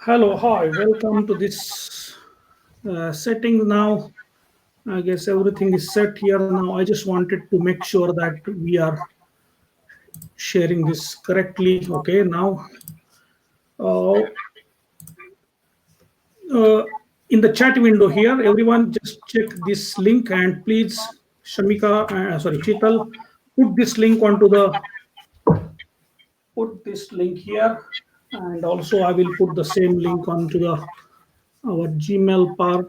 Hello, hi, welcome to this setting now. I guess everything is set here now. I just wanted to make sure that we are sharing this correctly. Okay, now uh, uh, in the chat window here, everyone just check this link and please, Sheetal, put this link onto the put this link here, and also I will put the same link onto the our Gmail part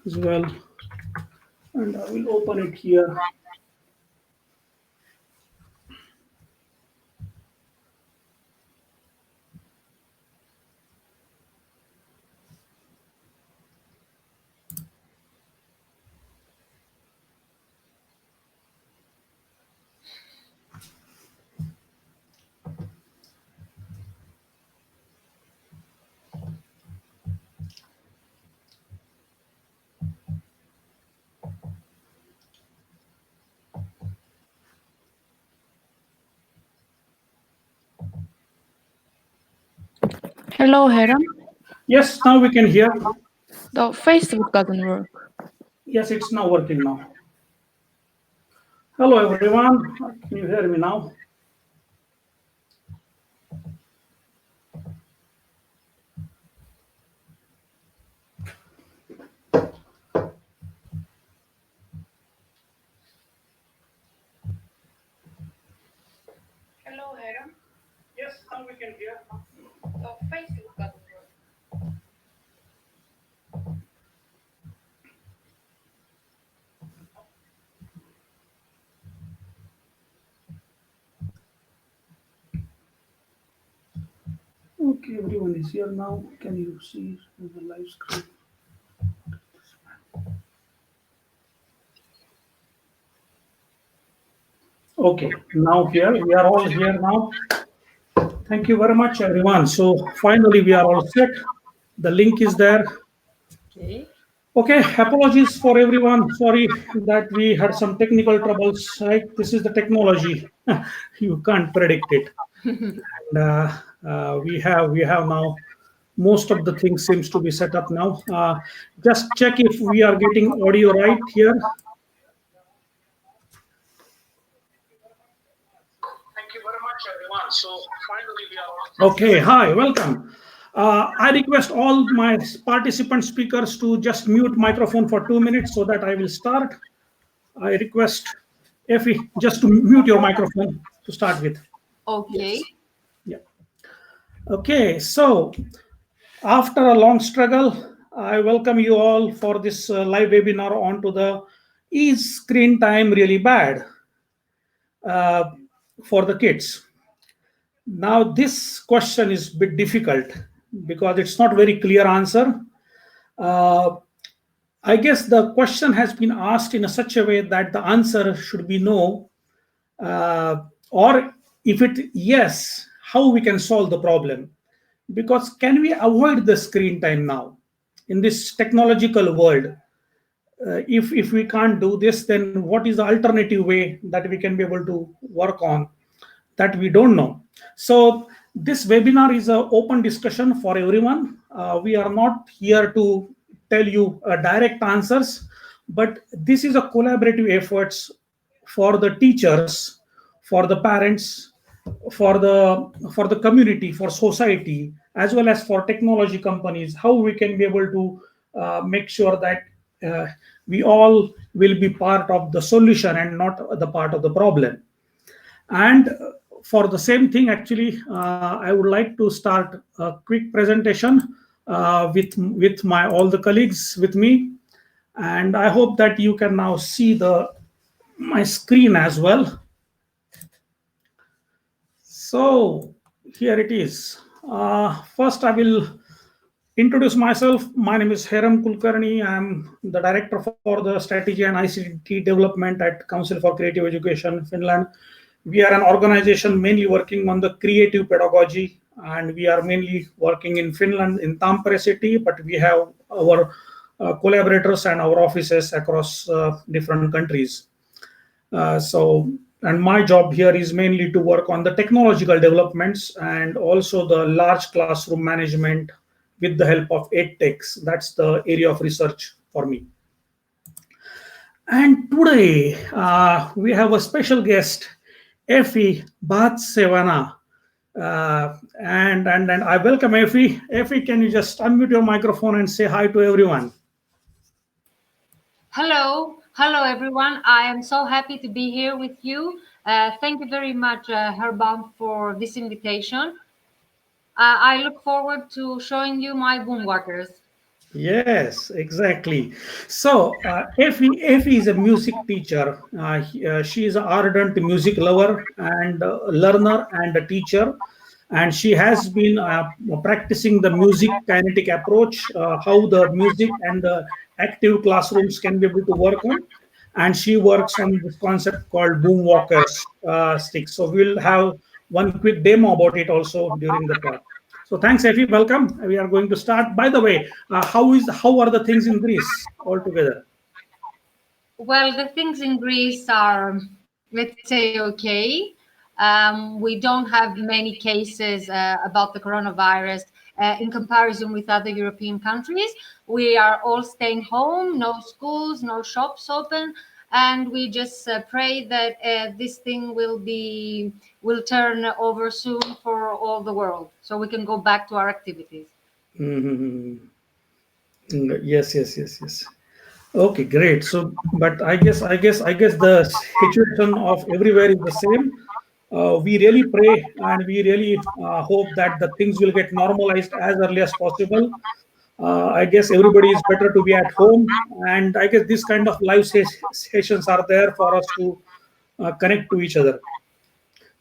as well, and I will open it here. Hello, Heron. Yes, now we can hear. The Facebook doesn't work. Yes, it's now working now. Hello, everyone. Can you hear me now? Hello, Heron. Yes, now we can hear. The Facebook doesn't work. Okay, everyone is here now. Can you see the live screen? Okay, now here, we are all here now. Thank you very much, everyone. So finally, we are all set. The link is there. Okay, apologies for everyone. Sorry that we had some technical troubles. Right? This is the technology. You can't predict it. And we have now most of the things seems to be set up now. Just check if we are getting audio right here. Thank you very much, everyone. So finally, we are okay. Hi, welcome. I request all my participant speakers to just mute microphone for 2 minutes so that I will start. I request Effie just to mute your microphone to start with. Okay. Yes. Yeah. Okay. So after a long struggle, I welcome you all for this live webinar onto the is screen time really bad uh, for the kids. Now this question is a bit difficult because it's not very clear answer. Uh, I guess the question has been asked in such a way that the answer should be no, or if it yes, how we can solve the problem. Because can we avoid the screen time now in this technological world? If we can't do this, then what is the alternative way that we can be able to work on? That we don't know. So this webinar is an open discussion for everyone. We are not here to tell you direct answers, but this is a collaborative efforts for the teachers, for the parents, for the community, for society, as well as for technology companies, how we can be able to make sure that uh, we all will be part of the solution and not the part of the problem. And for the same thing, actually, I would like to start a quick presentation with my all the colleagues with me, and I hope that you can now see the my screen as well. So here it is. First, I will introduce myself. My name is Heram Kulkarni. I'm the director for the strategy and ICT development at Council for Creative Education, Finland. We are an organization mainly working on the creative pedagogy, and we are mainly working in Finland, in Tampere city, but we have our collaborators and our offices across different countries. So And my job here is mainly to work on the technological developments and also the large classroom management with the help of edtechs. That's the area of research for me. And today we have a special guest, Effie Batsevana. And I welcome Effie. Effie, can you just unmute your microphone and say hi to everyone? Hello everyone. I am so happy to be here with you. Thank you very much, Herban, for this invitation. I look forward to showing you my boomwalkers. Yes, exactly. So, Effie is a music teacher. She is an ardent music lover and learner and a teacher. And she has been practicing the music kinetic approach, how the music and the active classrooms can be able to work on. And she works on this concept called boom walkers sticks. So, we'll have one quick demo about it also during the talk. So thanks, Effie. Welcome. We are going to start. By the way, how are the things in Greece altogether? Well, the things in Greece are, let's say, okay. We don't have many cases about the coronavirus in comparison with other European countries. We are all staying home, no schools, no shops open, and we just pray that this thing will turn over soon for all the world, so we can go back to our activities. Mhm. Yes. Okay, great. So, but I guess the situation of everywhere is the same. We really pray and we really hope that the things will get normalized as early as possible. I guess everybody is better to be at home, and I guess this kind of live sessions are there for us to connect to each other.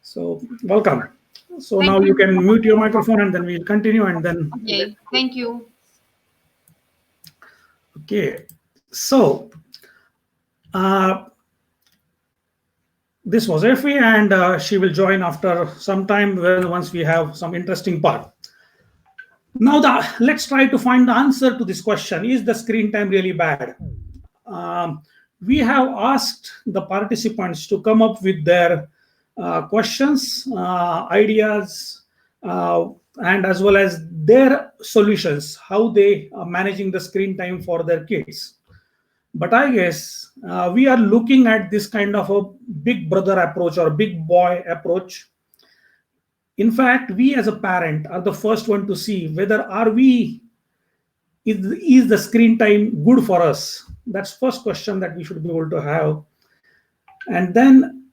So, welcome. So Thank now you you. can mute your microphone, and then we'll continue, and then Okay, thank you. okay. So. Uh, this was Effie, and she will join after some time when once we have some interesting part. Now, let's try to find the answer to this question: is the screen time really bad? Um, we have asked the participants to come up with their questions, ideas, and as well as their solutions, how they are managing the screen time for their kids. But I guess we are looking at this kind of a big brother approach or big boy approach. In fact, we as a parent are the first one to see whether are we is the screen time good for us. That's first question that we should be able to have. And then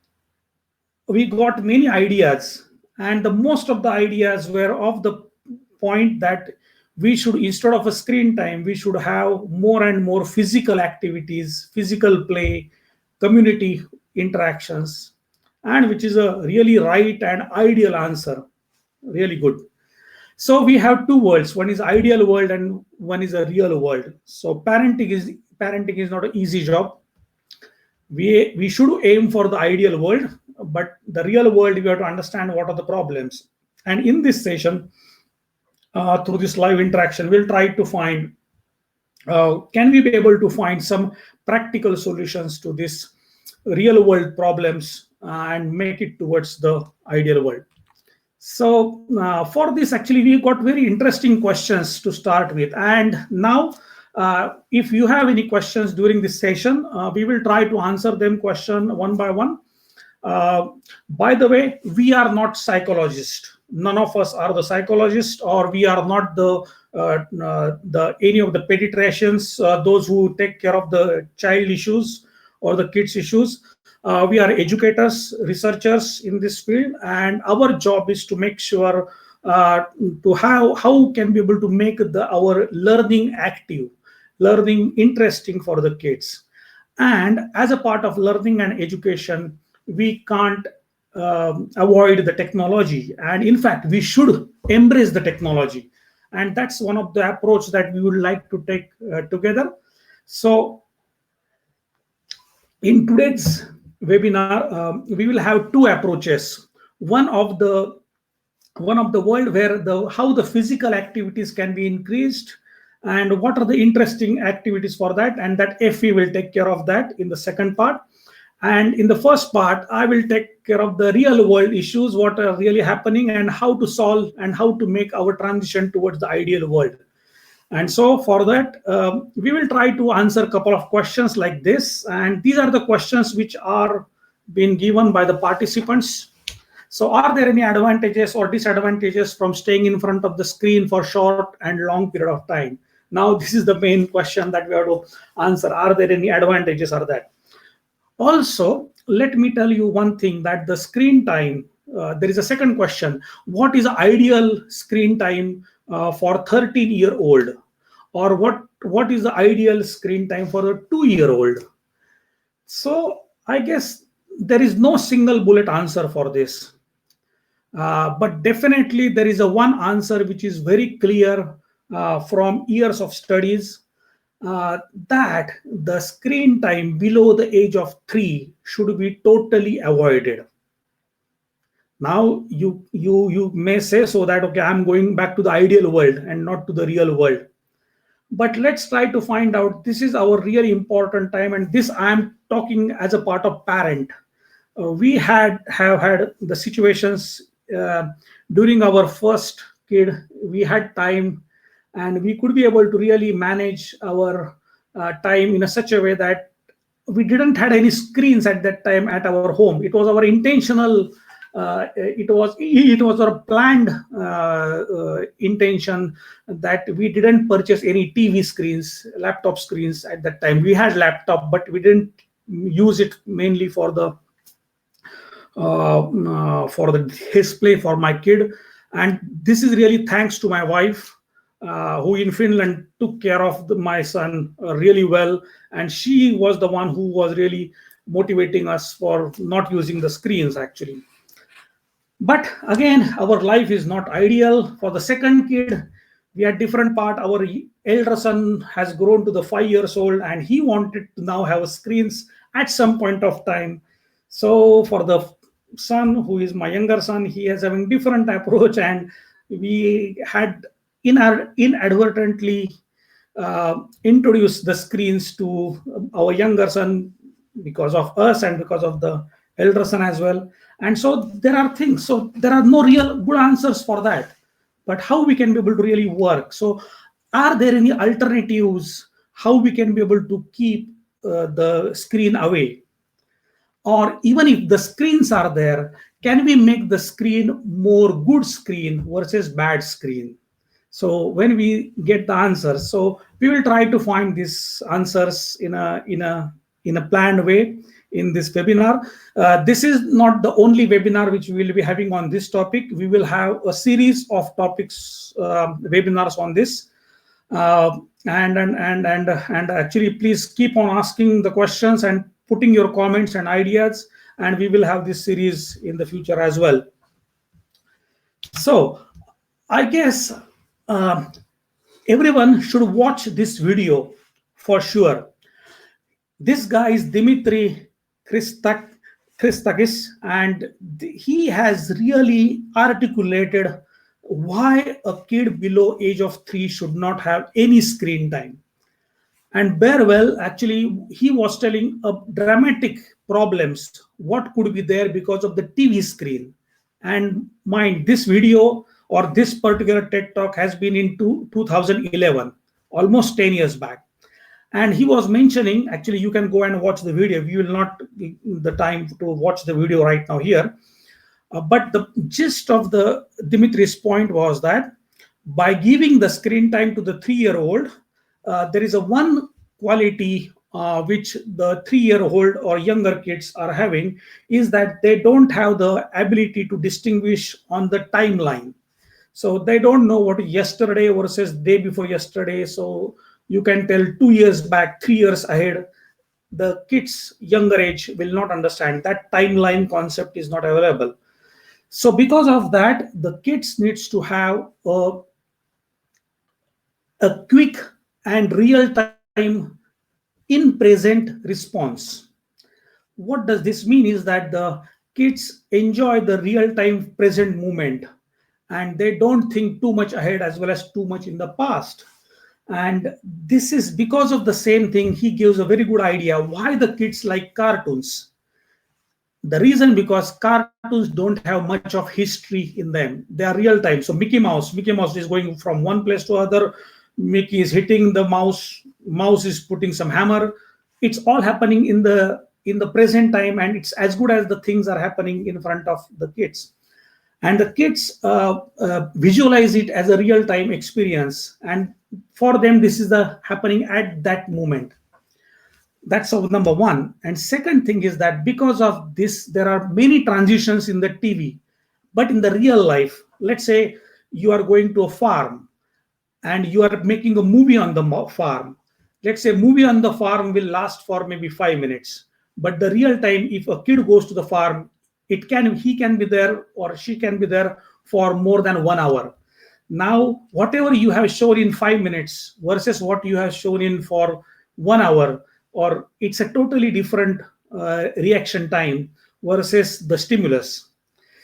we got many ideas, and the most of the ideas were of the point that we should, instead of a screen time, we should have more and more physical activities, physical play, community interactions, and which is a really right and ideal answer. Really good. So we have two worlds: one is ideal world and one is a real world. So parenting is not an easy job. We should aim for the ideal world, but the real world, we have to understand what are the problems. And in this session, through this live interaction, we'll try to find, can we be able to find some practical solutions to this real world problems and make it towards the ideal world. So for this, actually, we got very interesting questions to start with. And now, if you have any questions during this session, we will try to answer them question one by one. Uh, by the way, we are not psychologists. None of us are the psychologists, or we are not the any of the pediatricians, those who take care of the child issues or the kids issues. We are educators, researchers in this field, and our job is to make sure to how can be able to make our learning active, learning interesting for the kids. And as a part of learning and education, we can't avoid the technology, and in fact we should embrace the technology, and that's one of the approach that we would like to take together. So in today's webinar, we will have two approaches. One of the world where the how the physical activities can be increased, and what are the interesting activities for that, and that FE will take care of that in the second part. And in the first part, I will take care of the real world issues, what are really happening, and how to solve and how to make our transition towards the ideal world. And so for that, we will try to answer a couple of questions like this. And these are the questions which are being given by the participants. So are there any advantages or disadvantages from staying in front of the screen for short and long period of time? Now, this is the main question that we have to answer. Are there any advantages or that? Also, let me tell you one thing, that the screen time, there is a second question. What is ideal screen time for 13-year-old? Or what is the ideal screen time for a 2-year-old? So I guess there is no single bullet answer for this. But definitely there is a one answer which is very clear from years of studies, that the screen time below the age of 3 should be totally avoided. Now you may say so that, okay, I'm going back to the ideal world and not to the real world. But let's try to find out, this is our really important time, and this I'm talking as a part of parent. We have had the situations during our first kid. We had time, and we could be able to really manage our time in a such a way that we didn't had any screens at that time at our home. It was our intentional, it was our planned intention that we didn't purchase any TV screens, laptop screens at that time. We had laptop, but we didn't use it mainly for the display for my kid. And this is really thanks to my wife, who in Finland took care of my son really well, and she was the one who was really motivating us for not using the screens actually. But again, our life is not ideal. For the second kid, we had different part. Our elder son has grown to the 5 years old, and he wanted to now have screens at some point of time. So for the son, who is my younger son, he is having different approach, and we had inadvertently introduced the screens to our younger son because of us and because of the elder son as well. And so there are things, so there are no real good answers for that, but how we can be able to really work. So are there any alternatives how we can be able to keep the screen away? Or even if the screens are there, can we make the screen more good screen versus bad screen? So when we get the answers, so we will try to find these answers in a planned way in this webinar. This is not the only webinar which we will be having on this topic. We will have a series of topics, webinars on this. And actually, please keep on asking the questions and putting your comments and ideas, and we will have this series in the future as well. So I guess everyone should watch this video for sure. This guy is Dimitri Christakis, and he has really articulated why a kid below age of 3 should not have any screen time. And Bearwell, actually, he was telling dramatic problems, what could be there because of the TV screen. And mind, this video or this particular TED Talk has been in 2011, almost 10 years back. And he was mentioning, actually, you can go and watch the video. We will not give the time to watch the video right now here. But the gist of the Dimitri's point was that by giving the screen time to the 3-year-old, there is a one quality which the 3-year-old or younger kids are having, is that they don't have the ability to distinguish on the timeline. So they don't know what is yesterday versus day before yesterday. So you can tell 2 years back, 3 years ahead. The kids younger age will not understand that timeline concept is not available. So because of that, the kids needs to have a quick and real time in present response. What does this mean is that the kids enjoy the real time present moment, and they don't think too much ahead as well as too much in the past. And this is because of the same thing. He gives a very good idea why the kids like cartoons. The reason, because cartoons don't have much of history in them. They are real time. So Mickey Mouse is going from one place to other. Mickey is hitting the mouse. Mouse is putting some hammer. It's all happening in the present time, and it's as good as the things are happening in front of the kids. And the kids visualize it as a real time experience, and for them this is the happening at that moment. That's number one. And second thing is that because of this, there are many transitions in the TV. But in the real life, let's say you are going to a farm and you are making a movie on the farm. Let's say movie on the farm will last for maybe 5 minutes. But the real time, if a kid goes to the farm, he can be there or she can be there for more than 1 hour. Now, whatever you have shown in 5 minutes versus what you have shown in for 1 hour, or it's a totally different reaction time versus the stimulus.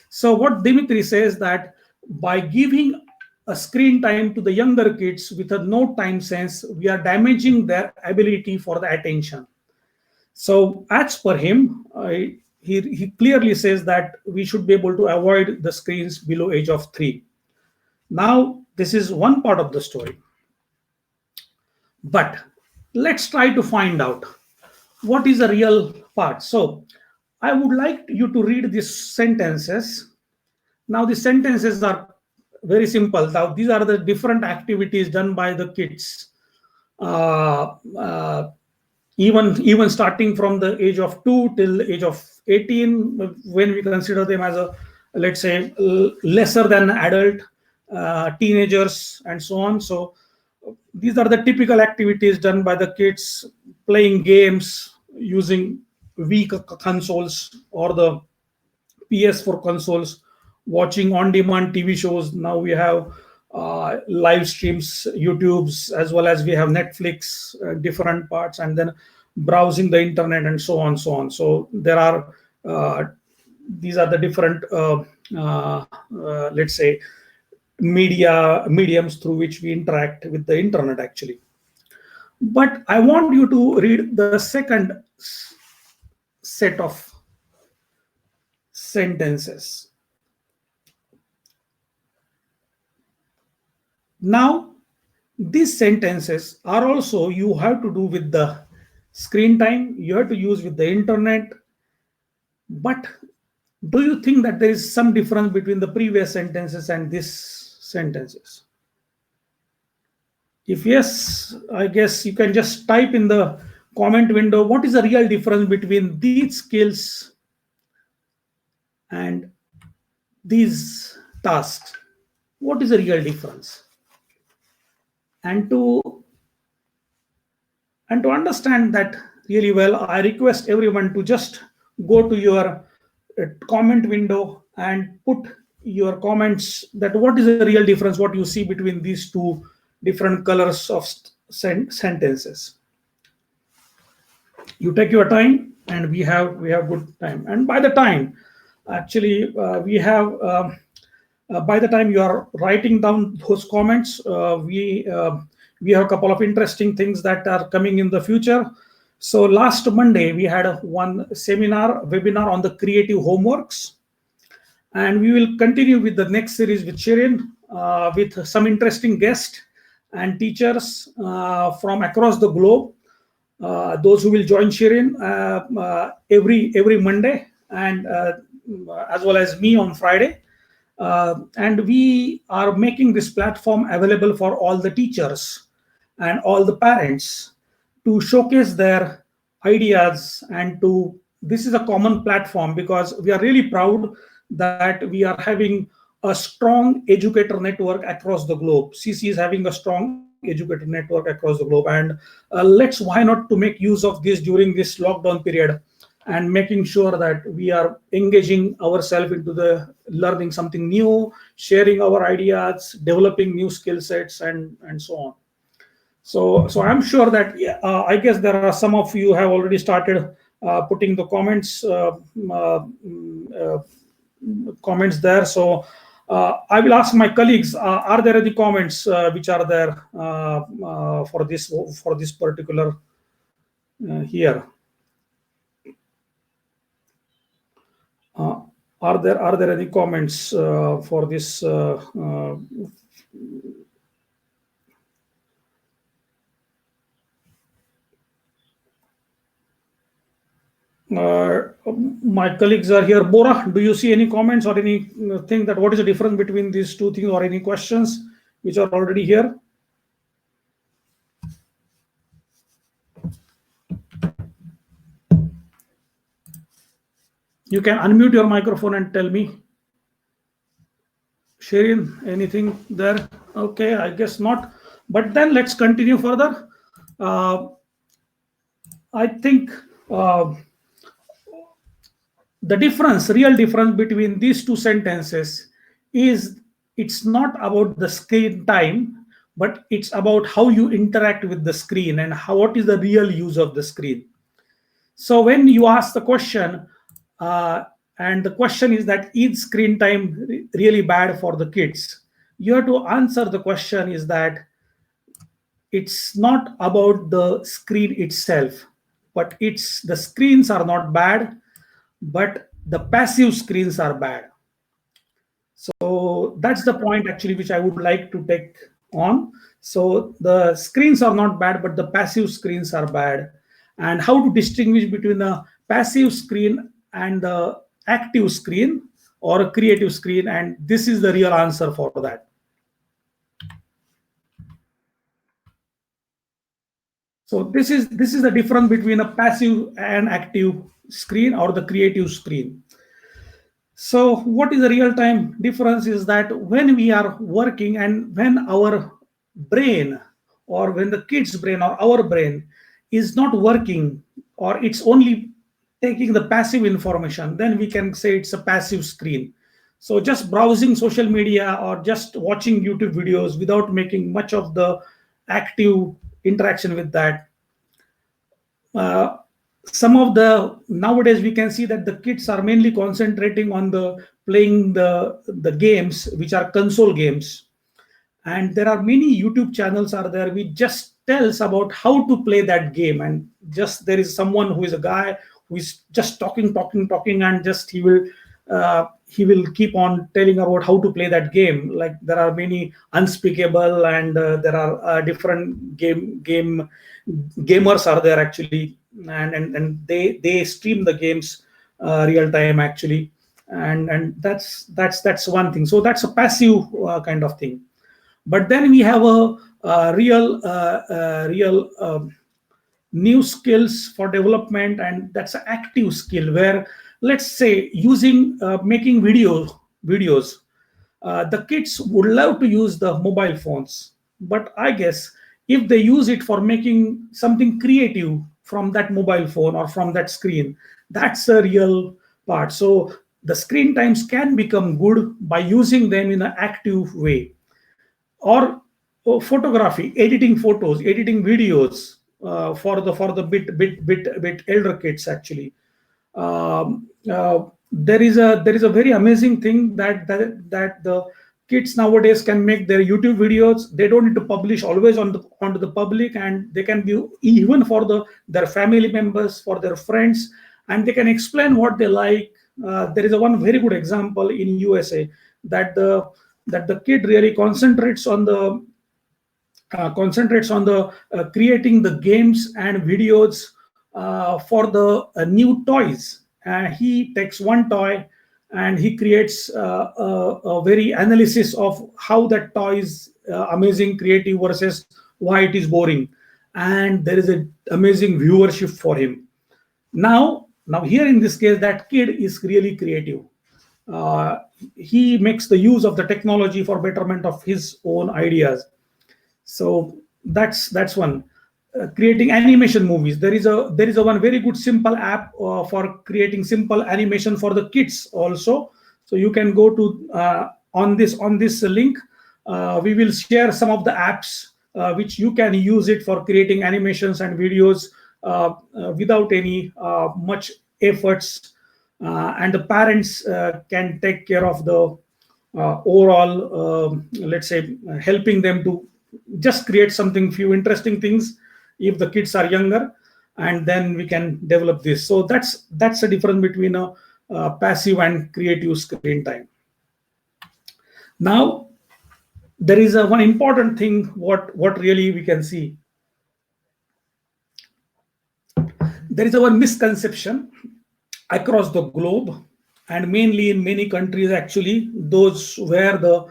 So what Dimitri says, that by giving a screen time to the younger kids with a no time sense, we are damaging their ability for the attention. So as per him, he clearly says that we should be able to avoid the screens below age of 3. Now, this is one part of the story. But let's try to find out what is the real part. So I would like you to read these sentences. Now, the sentences are very simple. Now, these are the different activities done by the kids. Uh, uh, even starting from the age of 2 till the age of 18, when we consider them as a, let's say, lesser than adult, teenagers, and so on. So these are the typical activities done by the kids: playing games using weak consoles or the PS4 consoles, watching on-demand TV shows. Now we have live streams, YouTube's, as well as we have Netflix, different parts, and then browsing the internet and so on, so on. So there are these are the different, let's say, mediums through which we interact with the internet actually. But I want you to read the second set of sentences. Now, these sentences are also, you have to do with the screen time, you have to use with the internet. But do you think that there is some difference between the previous sentences and these sentences? If yes, I guess you can just type in the comment window, what is the real difference between these skills and these tasks? What is the real difference? And to understand that really well, I request everyone to just go to your comment window and put your comments, that what is the real difference, what you see between these two different colors of sentences. You take your time, and we have good time. And by the time, actually, we have by the time you are writing down those comments, we have a couple of interesting things that are coming in the future. So last Monday we had one webinar on the creative homeworks, and we will continue with the next series with Shirin, with some interesting guests and teachers from across the globe. Those who will join Shirin every Monday, and as well as me on Friday. And we are making this platform available for all the teachers and all the parents to showcase their ideas. And this is a common platform, because we are really proud that we are having a strong educator network across the globe. CC is having a strong educator network across the globe, and why not to make use of this during this lockdown period, and making sure that we are engaging ourselves into the learning something new, sharing our ideas, developing new skill sets, and so on. So I'm sure that I guess there are some of you have already started putting the comments there. So I will ask my colleagues, are there any comments which are there for this particular here? Are there any comments for this? My colleagues are here. Bora, do you see any comments or anything that what is the difference between these two things, or any questions which are already here? You can unmute your microphone and tell me. Shirin, anything there? Okay, I guess not. But then let's continue further. I think the real difference between these two sentences is it's not about the screen time, but it's about how you interact with the screen and what is the real use of the screen. So when you ask the question, and the question is that is screen time really bad for the kids? You have to answer the question is that it's not about the screen itself, but it's the screens are not bad, but the passive screens are bad. So that's the point actually which I would like to take on. So the screens are not bad, but the passive screens are bad. And how to distinguish between the passive screen and the active screen or a creative screen, and this is the real answer for that. So this is the difference between a passive and active screen or the creative screen. So what is the real time difference is that when we are working and when our brain, or when the kid's brain or our brain is not working, or it's only taking the passive information, then we can say it's a passive screen. So just browsing social media or just watching YouTube videos without making much of the active interaction with that. Some of the nowadays we can see that the kids are mainly concentrating on the playing the games which are console games, and there are many YouTube channels are there which just tells about how to play that game, and just there is someone who is a guy who is just talking, and just he will keep on telling about how to play that game. Like there are many unspeakable, and there are different gamers are there actually, and they stream the games real time actually, and that's one thing. So that's a passive kind of thing. But then we have a real new skills for development, and that's an active skill where, let's say, using making videos. The kids would love to use the mobile phones, but I guess if they use it for making something creative from that mobile phone or from that screen, that's a real part. So the screen times can become good by using them in an active way. Or photography, editing photos, editing videos, for the bit elder kids actually. There is a very amazing thing that the kids nowadays can make their YouTube videos. They don't need to publish always onto the public, and they can be even for their family members, for their friends, and they can explain what they like. There is one very good example in USA that the kid really concentrates on the creating the games and videos for the new toys. He takes one toy and he creates a very analysis of how that toy is amazing, creative versus why it is boring, and there is an amazing viewership for him. Now here in this case, that kid is really creative. He makes the use of the technology for betterment of his own ideas. So that's one. Creating animation movies. There is a one very good simple app for creating simple animation for the kids also. So you can go to on this link. We will share some of the apps which you can use it for creating animations and videos without any much efforts, and the parents can take care of the overall, let's say, helping them to just create something, few interesting things if the kids are younger, and then we can develop this. So that's a difference between passive and creative screen time. Now, there is a one important thing what really we can see. There is a one misconception across the globe, and mainly in many countries actually, those where the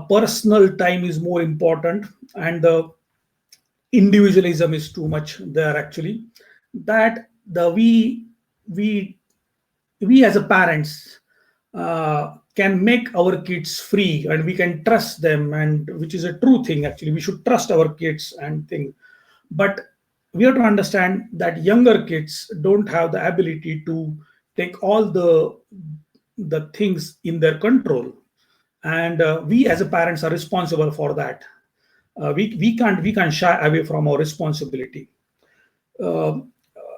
personal time is more important and the individualism is too much there actually, that the we we as a parents can make our kids free and we can trust them, and which is a true thing actually. We should trust our kids and thing, but we have to understand that younger kids don't have the ability to take all the things in their control, and we as a parents are responsible for that. We can't shy away from our responsibility. uh,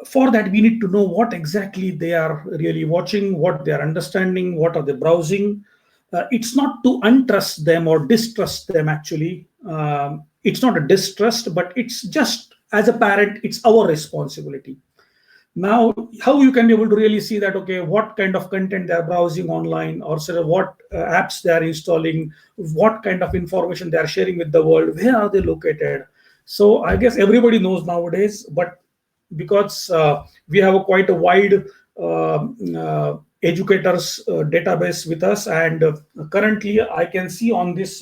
for that, we need to know what exactly they are really watching, what they are understanding, what are they browsing. It's not to untrust them or distrust them actually. It's not a distrust, but it's just as a parent it's our responsibility. Now, how you can be able to really see that, okay, what kind of content they are browsing online, or sort of what apps they are installing, what kind of information they are sharing with the world, where are they located. So I guess everybody knows nowadays, but because we have quite a wide educators database with us, and currently I can see on this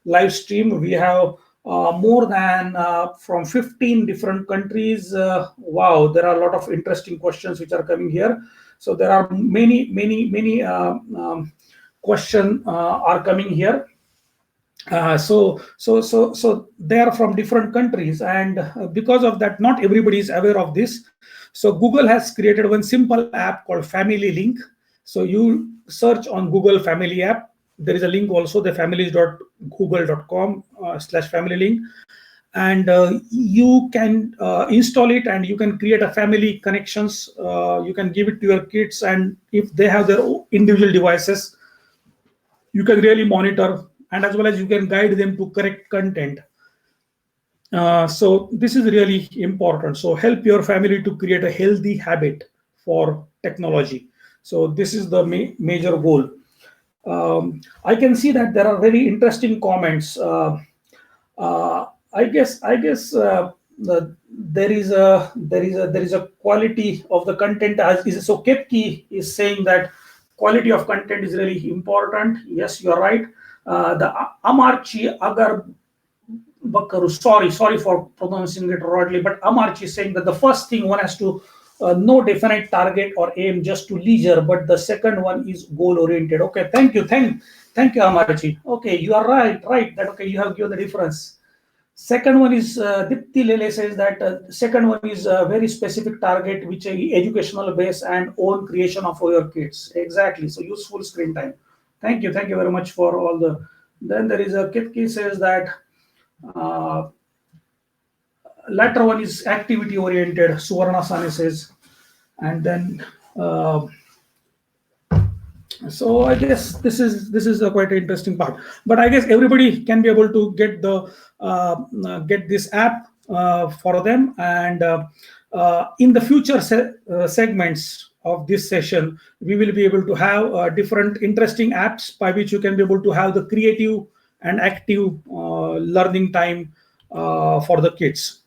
live stream we have more than from 15 different countries. Wow, there are a lot of interesting questions which are coming here. So there are many question are coming here. So they are from different countries, and because of that, not everybody is aware of this. So Google has created one simple app called Family Link. So you search on Google Family app. There is a link also, the families.google.com/family link, and you can install it, and you can create a family connections. You can give it to your kids, and if they have their individual devices, you can really monitor, and as well as you can guide them to correct content. So this is really important. So help your family to create a healthy habit for technology. So this is the major goal. I can see that there are very interesting comments. There is a quality of the content as is. So Kepki is saying that quality of content is really important. Yes, you are right. The Amarchi Agar Bakaru, sorry for pronouncing it wrongly, but Amarchi is saying that the first thing one has to no definite target or aim, just to leisure, but the second one is goal oriented. Okay, thank you, Amarchi. Okay, you are right. That okay, you have given the difference. Second one is Dipti Lele says that second one is a very specific target, which is educational base and own creation of your kids. Exactly. So useful screen time. Thank you very much for all the. Then there is a Kitki says that uh, latter one is activity oriented. Suvarna Sane says, and then so I guess this is a quite interesting part. But I guess everybody can be able to get this app for them, and in the future segments of this session, we will be able to have different interesting apps by which you can be able to have the creative and active learning time for the kids.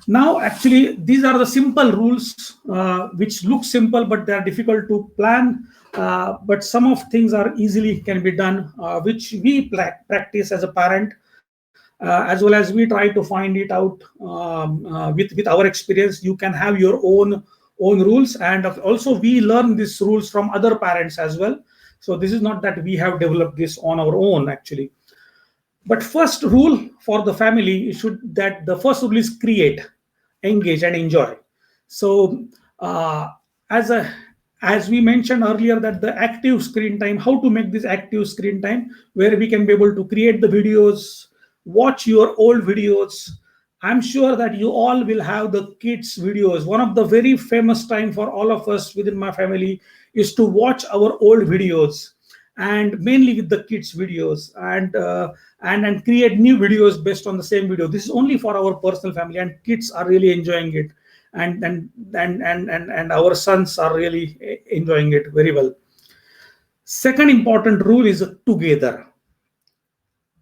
Now, actually, these are the simple rules which look simple, but they are difficult to plan. But some of things are easily can be done, which we practice as a parent, as well as we try to find it out with our experience. You can have your own rules, and also we learn these rules from other parents as well. So this is not that we have developed this on our own actually. But first rule for the family should that the first rule is create, engage, and enjoy. So as a as we mentioned earlier, that the active screen time, how to make this active screen time, where we can be able to create the videos, watch your old videos. I'm sure that you all will have the kids videos. One of the very famous time for all of us within my family is to watch our old videos, and mainly with the kids videos, and create new videos based on the same video. This is only for our personal family, and kids are really enjoying it. and our sons are really enjoying it very well. Second important rule is together.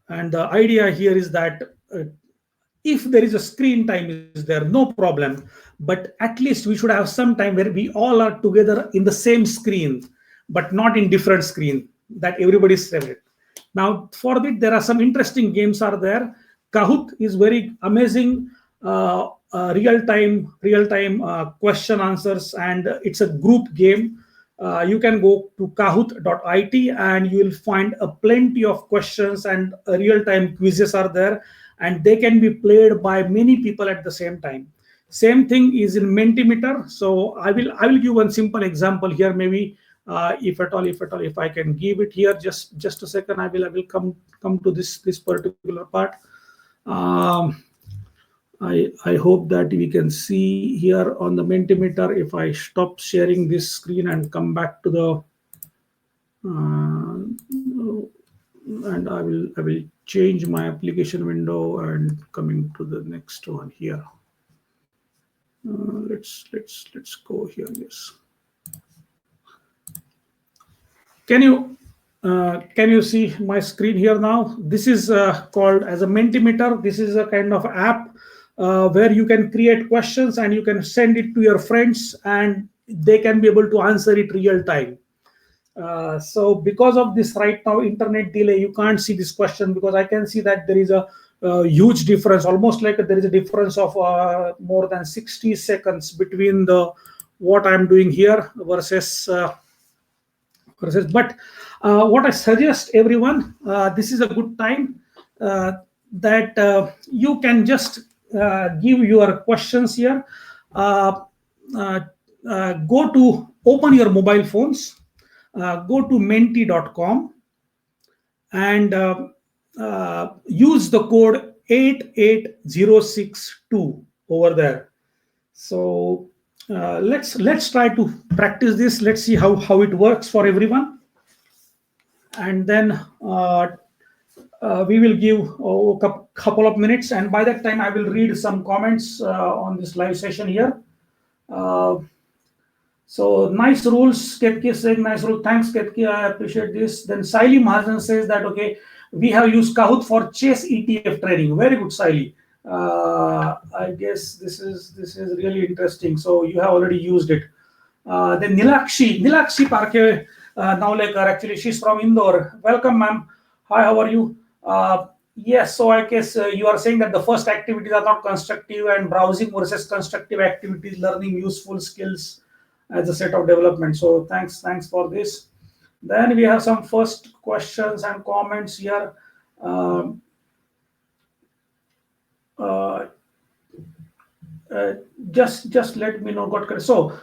And the idea here is that if there is a screen time is there, no problem, but at least we should have some time where we all are together in the same screen, but not in different screen, that everybody is separate. Now for that, there are some interesting games are there. Kahoot is very amazing, real time question answers, and it's a group game. You can go to kahoot.it and you will find a plenty of questions, and real-time quizzes are there, and they can be played by many people at the same time. Same thing is in Mentimeter. So I will give one simple example here. Maybe if I can give it here, just a second. I will come to this particular part. Um, I hope that we can see here on the Mentimeter. If I stop sharing this screen and come back to the and I will change my application window and coming to the next one here. Let's go here. Yes. Can you see my screen here now? This is called as a Mentimeter. This is a kind of app where you can create questions and you can send it to your friends, and they can be able to answer it real time. So because of this right now internet delay, you can't see this question, because I can see that there is a huge difference, almost like there is a difference of more than 60 seconds between the what I'm doing here versus but what I suggest everyone, this is a good time that you can just give your questions here. Go to open your mobile phones, go to menti.com and use the code 88062 over there. So let's try to practice this. Let's see how it works for everyone, and then we will give a couple of minutes, and by that time I will read some comments on this live session here. So nice rules. Ketki is saying nice rule. Thanks, Ketki. I appreciate this. Then Saili Mahajan says that okay, we have used Kahoot for chess ETF trading. Very good, Saili. I guess this is really interesting. So you have already used it. Then Nilakshi Parke Naulekar, actually she's from Indore. Welcome, ma'am. Hi, how are you? Yes, so I guess you are saying that the first activities are not constructive, and browsing versus constructive activities, learning useful skills as a set of development. So thanks for this. Then we have some first questions and comments here. Just let me know. Got correct. So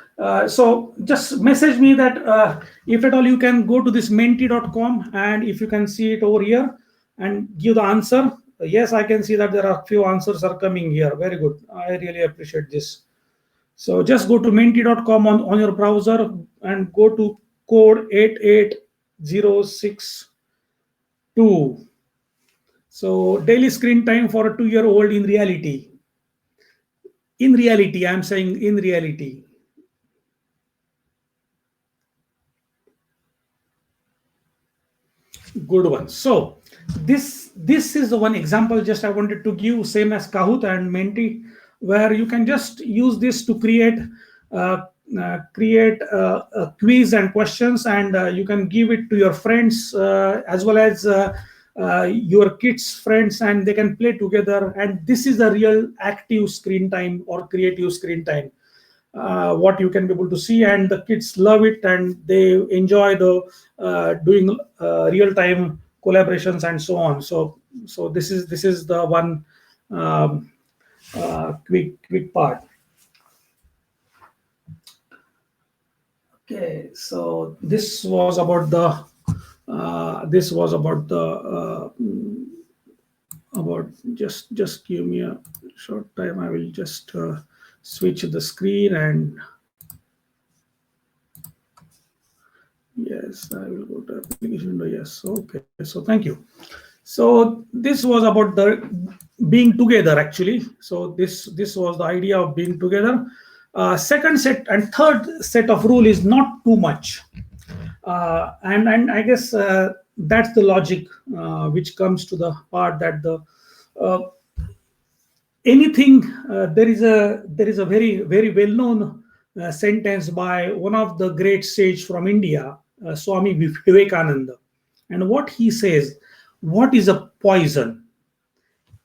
just message me that if at all you can go to this menti.com, and if you can see it over here and give the answer. Yes, I can see that there are few answers are coming here. Very good. I really appreciate this. So just go to menti.com on your browser and go to code 88062. So daily screen time for a 2-year-old in reality. In reality, I'm saying in reality. Good one. So this is one example just I wanted to give, same as Kahoot and Menti, where you can just use this to create a quiz and questions, and you can give it to your friends as well as your kids' friends, and they can play together. And this is a real active screen time or creative screen time, what you can be able to see, and the kids love it, and they enjoy the doing real-time collaborations and so on. So this is the one quick part. Okay, so this was about the just give me a short time. I will just switch the screen, and yes, I will go to application window. Yes, okay. So thank you. So this was about the being together actually. So this was the idea of being together. Second set and third set of rule is not too much. And I guess that's the logic which comes to the part that the uh, anything there is a very well known sentence by one of the great sage from India, Swami Vivekananda, and what he says: what is a poison?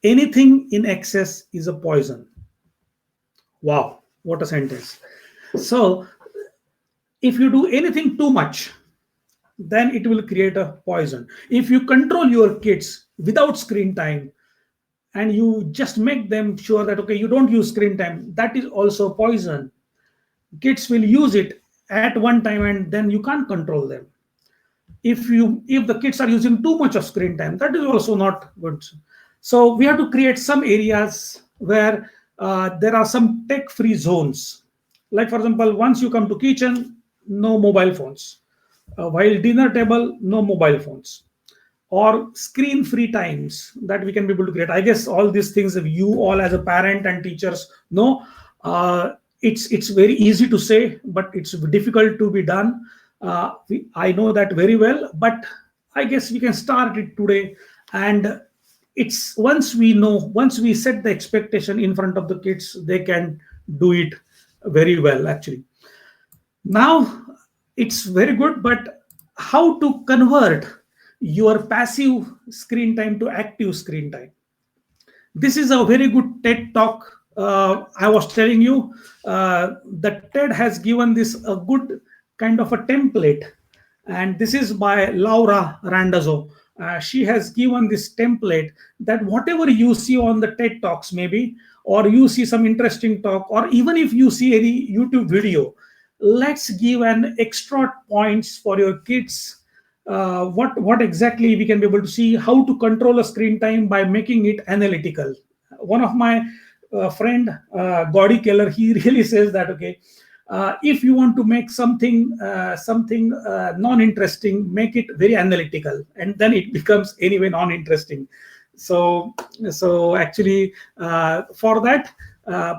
Anything in excess is a poison. Wow, what a sentence. So if you do anything too much, then it will create a poison. If you control your kids without screen time and you just make them sure that okay, you don't use screen time, that is also poison. Kids will use it at one time and then you can't control them. If the kids are using too much of screen time, that is also not good. So we have to create some areas where there are some tech free zones. Like for example, once you come to kitchen, no mobile phones. While dinner table, no mobile phones, or screen free times that we can be able to create. I guess all these things, if you all as a parent and teachers know, it's very easy to say, but it's difficult to be done. I know that very well, but I guess we can start it today. And it's once we set the expectation in front of the kids, they can do it very well actually. Now it's very good, but how to convert your passive screen time to active screen time? This is a very good TED talk. I was telling you that TED has given this a good kind of a template, and this is by Laura Randazzo. She has given this template that whatever you see on the TED talks, maybe, or you see some interesting talk, or even if you see any YouTube video, let's give an extra points for your kids. What exactly we can be able to see how to control a screen time by making it analytical. One of my friend Gaudy Keller, he really says that okay, if you want to make something non-interesting, make it very analytical, and then it becomes anyway non-interesting. So actually for that,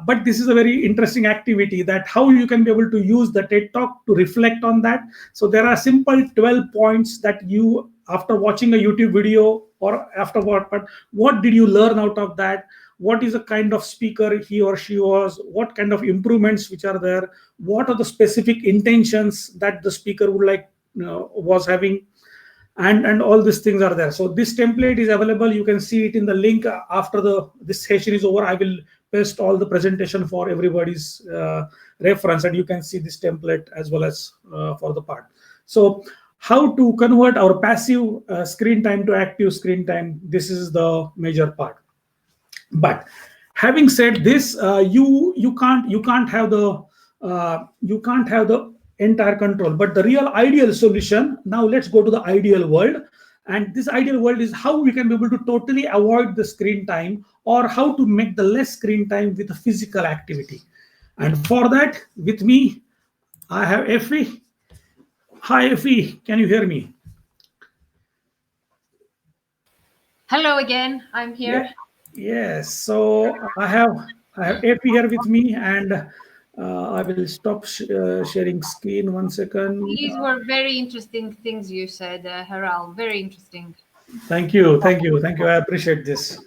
but this is a very interesting activity, that how you can be able to use the TED talk to reflect on that. So there are simple 12 points that you, after watching a YouTube video or afterward, but what did you learn out of that? What is the kind of speaker he or she was? What kind of improvements which are there? What are the specific intentions that the speaker would like, was having? And all these things are there. So this template is available. You can see it in the link after the this session is over. I will paste all the presentation for everybody's reference, and you can see this template as well as for the part. So how to convert our passive screen time to active screen time, this is the major part. But having said this, you can't have the entire control. But the real ideal solution, now let's go to the ideal world. And this ideal world is how we can be able to totally avoid the screen time, or how to make the less screen time with a physical activity. And for that, with me, I have Effie. Hi, Effie. Can you hear me? Hello again. I'm here. Yes. So I have Effie here with me, and I will stop sharing screen 1 second. These were very interesting things you said, Haral. Very interesting. Thank you. I appreciate this.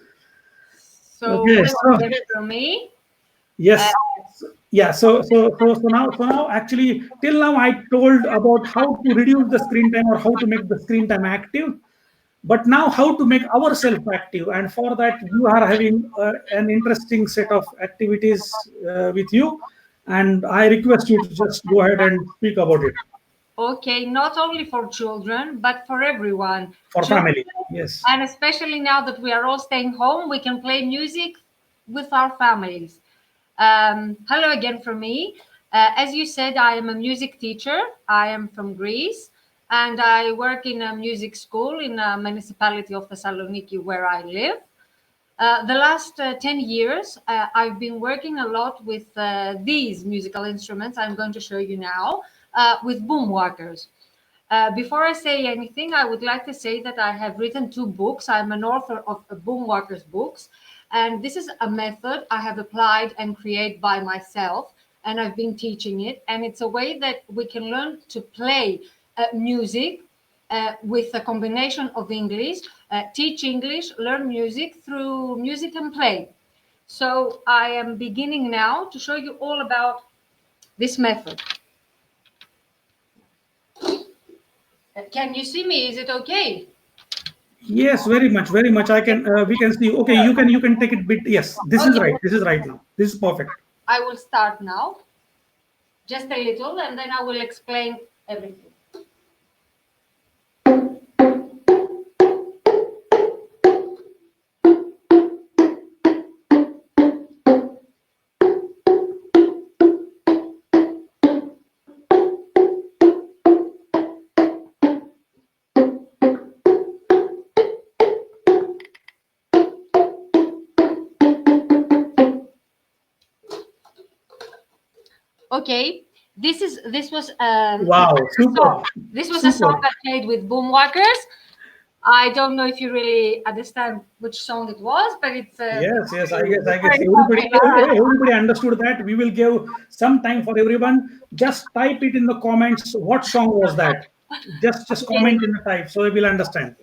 So, Okay. hello So again from me. yes. Yeah. So now, actually, till now I told about how to reduce the screen time or how to make the screen time active. But now how to make ourselves active, and for that you are having an interesting set of activities with you, and I request you to just go ahead and speak about it. Okay, not only for children, but for everyone. For Children, family, yes. and especially now that we are all staying home, we can play music with our families. Hello again from me. As you said, I am a music teacher. I am from Greece, and I work in a music school in a municipality of Thessaloniki where I live. The last 10 years, I've been working a lot with these musical instruments I'm going to show you now, with boomwalkers. Before I say anything, I would like to say that I have written 2 books. I'm an author of boomwalkers books, and this is a method I have applied and created by myself. and I've been teaching it. And it's a way that we can learn to play music with a combination of English, teach English, learn music through music and play. So I am beginning now to show you all about this method. Can you see me? Is it okay? Yes, very much, very much. I can. We can see. Okay, you can take it bit. Yes, this is Okay, right. This is right now. This is perfect. I will start now, just a little, and then I will explain everything. Okay, this was Wow, song. super, This was a super. song I played with Boomwalkers. I don't know if you really understand which song it was, but it's Yes, yes. I guess very everybody, popular. everybody understood that. We will give some time for everyone. Just type it in the comments. What song was that? Just Okay. comment in the type, so we will understand.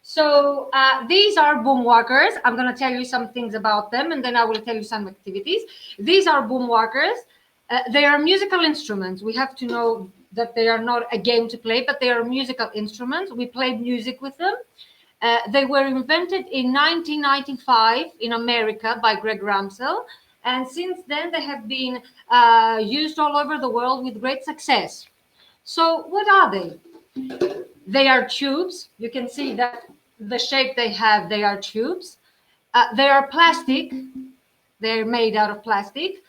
So these are boomwalkers. I'm going to tell you some things about them, and then I will tell you some activities. These are boomwalkers. They are musical instruments. We have to know that they are not a game to play, but they are musical instruments. We play music with them. They were invented in 1995 in America by Greg Ramsell, and since then they have been used all over the world with great success. So, what are they? They are tubes. You can see that the shape they have, they are tubes. They are plastic. They're made out of plastic.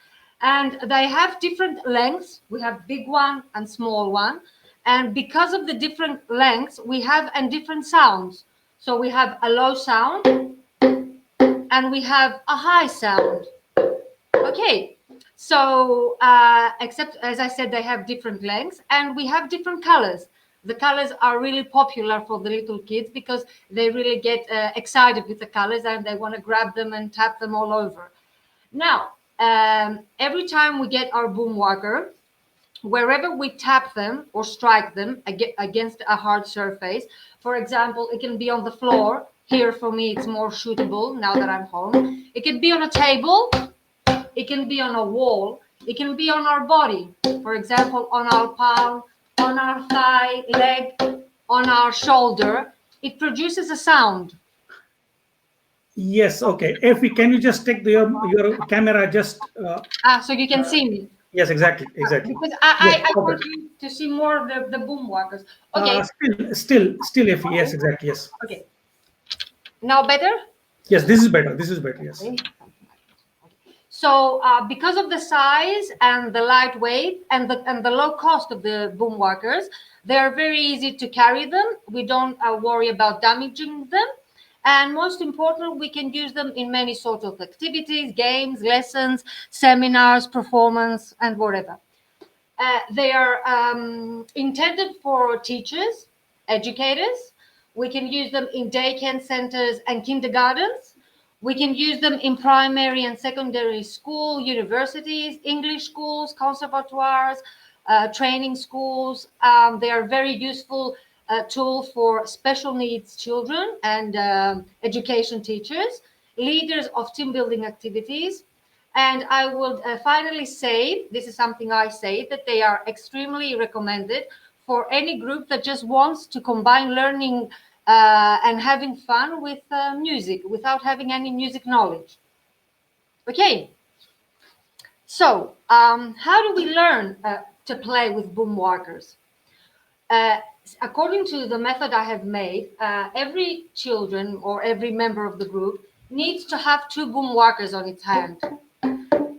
And they have different lengths. We have big one and small one. And because of the different lengths, we have and different sounds. So we have a low sound and we have a high sound. Okay. So, except as I said, they have different lengths and we have different colors. The colors are really popular for the little kids because they really get excited with the colors and they want to grab them and tap them all over. Now, every time we get our boom walker, wherever we tap them or strike them against a hard surface, for example, it can be on the floor. Here for me, it's more suitable now that I'm home. It can be on a table. It can be on a wall. It can be on our body. For example, on our palm, on our thigh, leg, on our shoulder. It produces a sound. Yes. Okay. If we can, you just take your camera. Just So you can see me. yes. Exactly. Exactly. Because Yes. I want Perfect. you to see more of the boom walkers. Okay, Still. If yes. Exactly. Yes. okay. Now better? Yes. This is better. This is better. Yes. Okay. So because of the size and the lightweight and the low cost of the boom walkers, they are very easy to carry them. We don't worry about damaging them. And most important, we can use them in many sorts of activities, games, lessons, seminars, performance, and whatever. They are intended for teachers, educators. We can use them in daycare centers and kindergartens. We can use them in primary and secondary school, universities, English schools, conservatoires, training schools. They are very useful tool for special needs children and education teachers, leaders of team building activities, and I would finally say, this is something I say, that they are extremely recommended for any group that just wants to combine learning and having fun with music without having any music knowledge. Okay, so how do we learn to play with boom walkers? Uh, According to the method I have made, every children or every member of the group needs to have two boom walkers on its hand.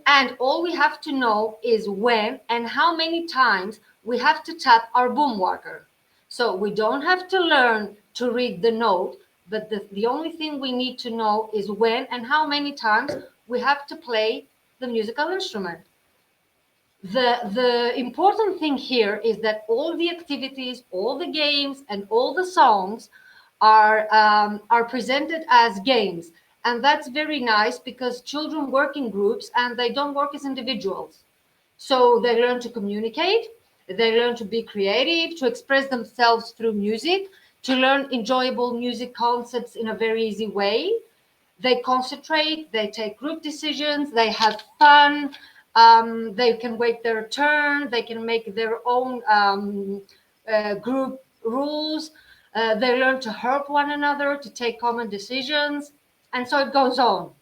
And all we have to know is when and how many times we have to tap our boom walker. So we don't have to learn to read the note, but the only thing we need to know is when and how many times we have to play the musical instrument. The important thing here is that all the activities, all the games, and all the songs are presented as games, and that's very nice because children work in groups and they don't work as individuals. So they learn to communicate, they learn to be creative, to express themselves through music, to learn enjoyable music concepts in a very easy way. They concentrate, they take group decisions, they have fun, they can wait their turn, they can make their own group rules, they learn to help one another, to take common decisions, and so it goes on.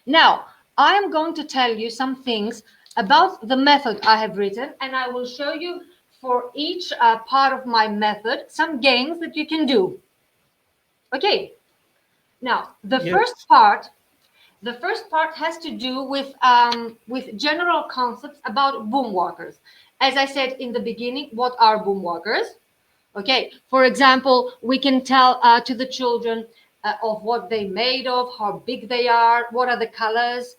Now, I am going to tell you some things about the method I have written, and I will show you for each part of my method some games that you can do. Okay, now Yes. the first part has to do with general concepts about boom walkers. As I said in the beginning, what are boom walkers? Okay, for example, we can tell to the children of what they made of, how big they are, what are the colors,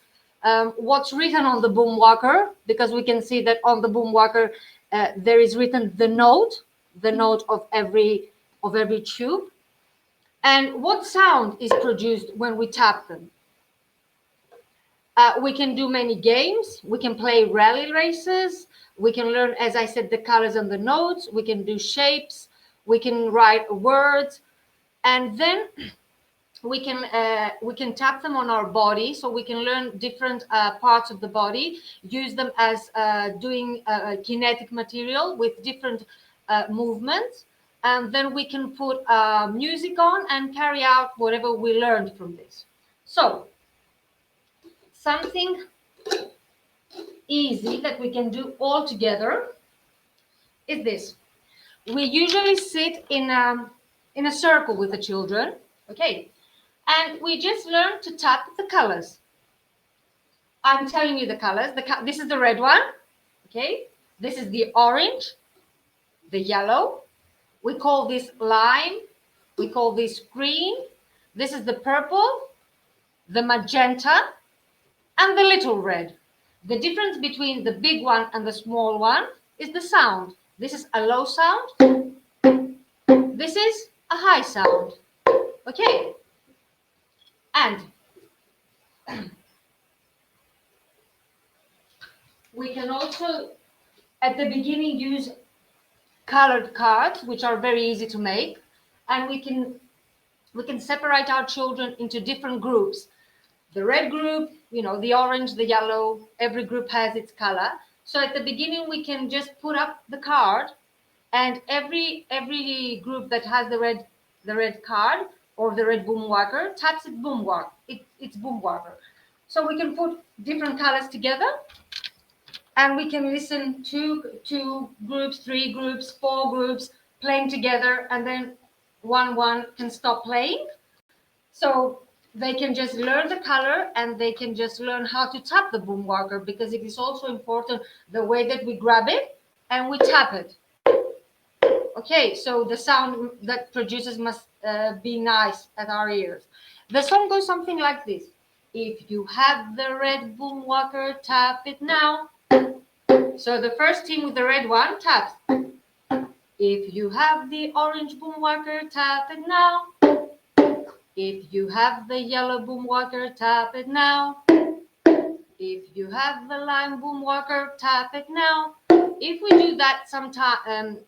what's written on the boom walker, because we can see that on the boom walker there is written the note of every tube, and what sound is produced when we tap them. We can do many games. We can play rally races. We can learn, as I said, the colors and the notes. We can do shapes. We can write words, and then we can tap them on our body, so we can learn different parts of the body. Use them as doing kinetic material with different movements, and then we can put music on and carry out whatever we learned from this. So something easy that we can do all together is this. We usually sit in a circle with the children, okay, and we just learn to tap the colors. I'm telling you the colors. This is the red one, okay. This is the orange, the yellow. We call this lime. We call this green. This is the purple, the magenta, and the little red. The difference between the big one and the small one is the sound. This is a low sound. This is a high sound. Okay. And we can also, at the beginning, use colored cards, which are very easy to make. And we can separate our children into different groups. The red group, the orange, the yellow, every group has its color. So at the beginning, we can just put up the card, and every group that has the red card or the red boom walker taps it boom walk. It's boom walker. So we can put different colors together, and we can listen to two groups, three groups, four groups playing together, and then one can stop playing. So they can just learn the color, and they can just learn how to tap the boom walker, because it is also important the way that we grab it and we tap it. Okay, so the sound that produces must be nice at our ears. The song goes something like this. If you have the red boom walker, tap it now. So the first team with the red one taps. If you have the orange boom walker, tap it now. If you have the yellow boom walker, tap it now. If you have the lime boom walker, tap it now. If we do that sometimes,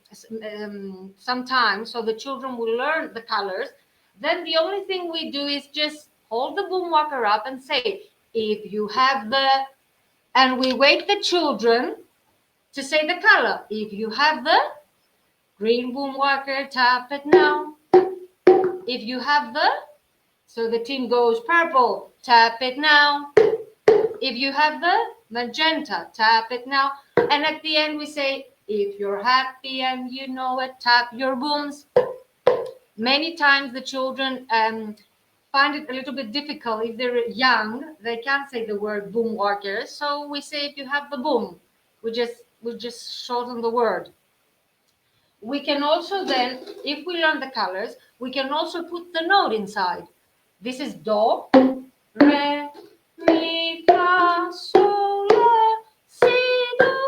so the children will learn the colors, then the only thing we do is just hold the boom walker up and say, if you have the, and we wait the children to say the color. If you have the green boom walker, tap it now. If you have the, so the team goes purple, tap it now. If you have the magenta, tap it now. And at the end we say, if you're happy and you know it, tap your booms. Many times the children find it a little bit difficult. If they're young, they can't say the word boom walker. So we say, if you have the boom, we just shorten the word. We can also then, if we learn the colors, we can also put the note inside. This is do, re, mi, fa, sol, la, si, do.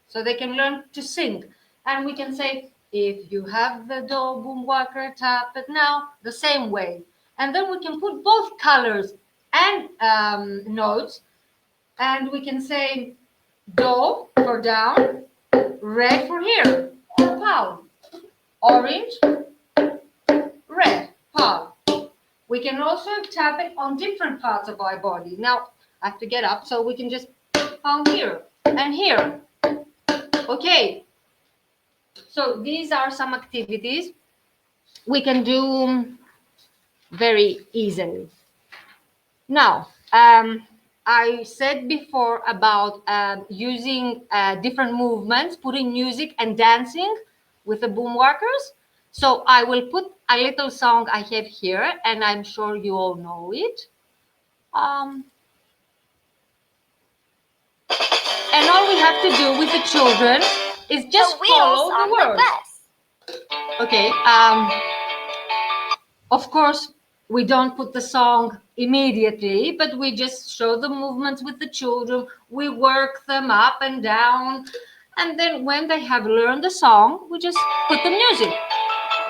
So they can learn to sing. And we can say, if you have the do boom walker, tap it now, the same way. And then we can put both colors and notes, and we can say, Do for down, red for here, palm, orange, red, palm. We can also tap it on different parts of our body. Now, I have to get up so we can just palm here and here. Okay, so these are some activities we can do very easily. Now, I said before about using different movements, putting music and dancing with the boom walkers. So I will put a little song I have here, and I'm sure you all know it. Um, and all we have to do with the children is just follow the words. Okay. Of course, we don't put the song immediately, but we just show the movements with the children. We work them up and down. And then when they have learned the song, we just put the music.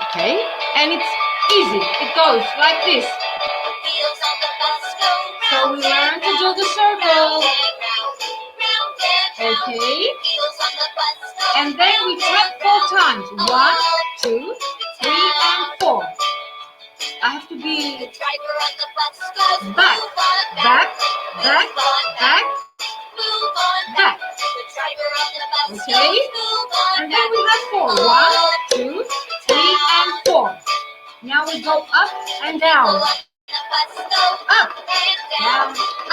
Okay? And it's easy. It goes like this. So we learn to do the circle. Okay? And then we tap 4 times. 1, 2, 3, and 4. I have to be back, back, back, back, back. Okay? And then we have 4. 1, 2, 3, and 4. Now we go up and down. Up, down,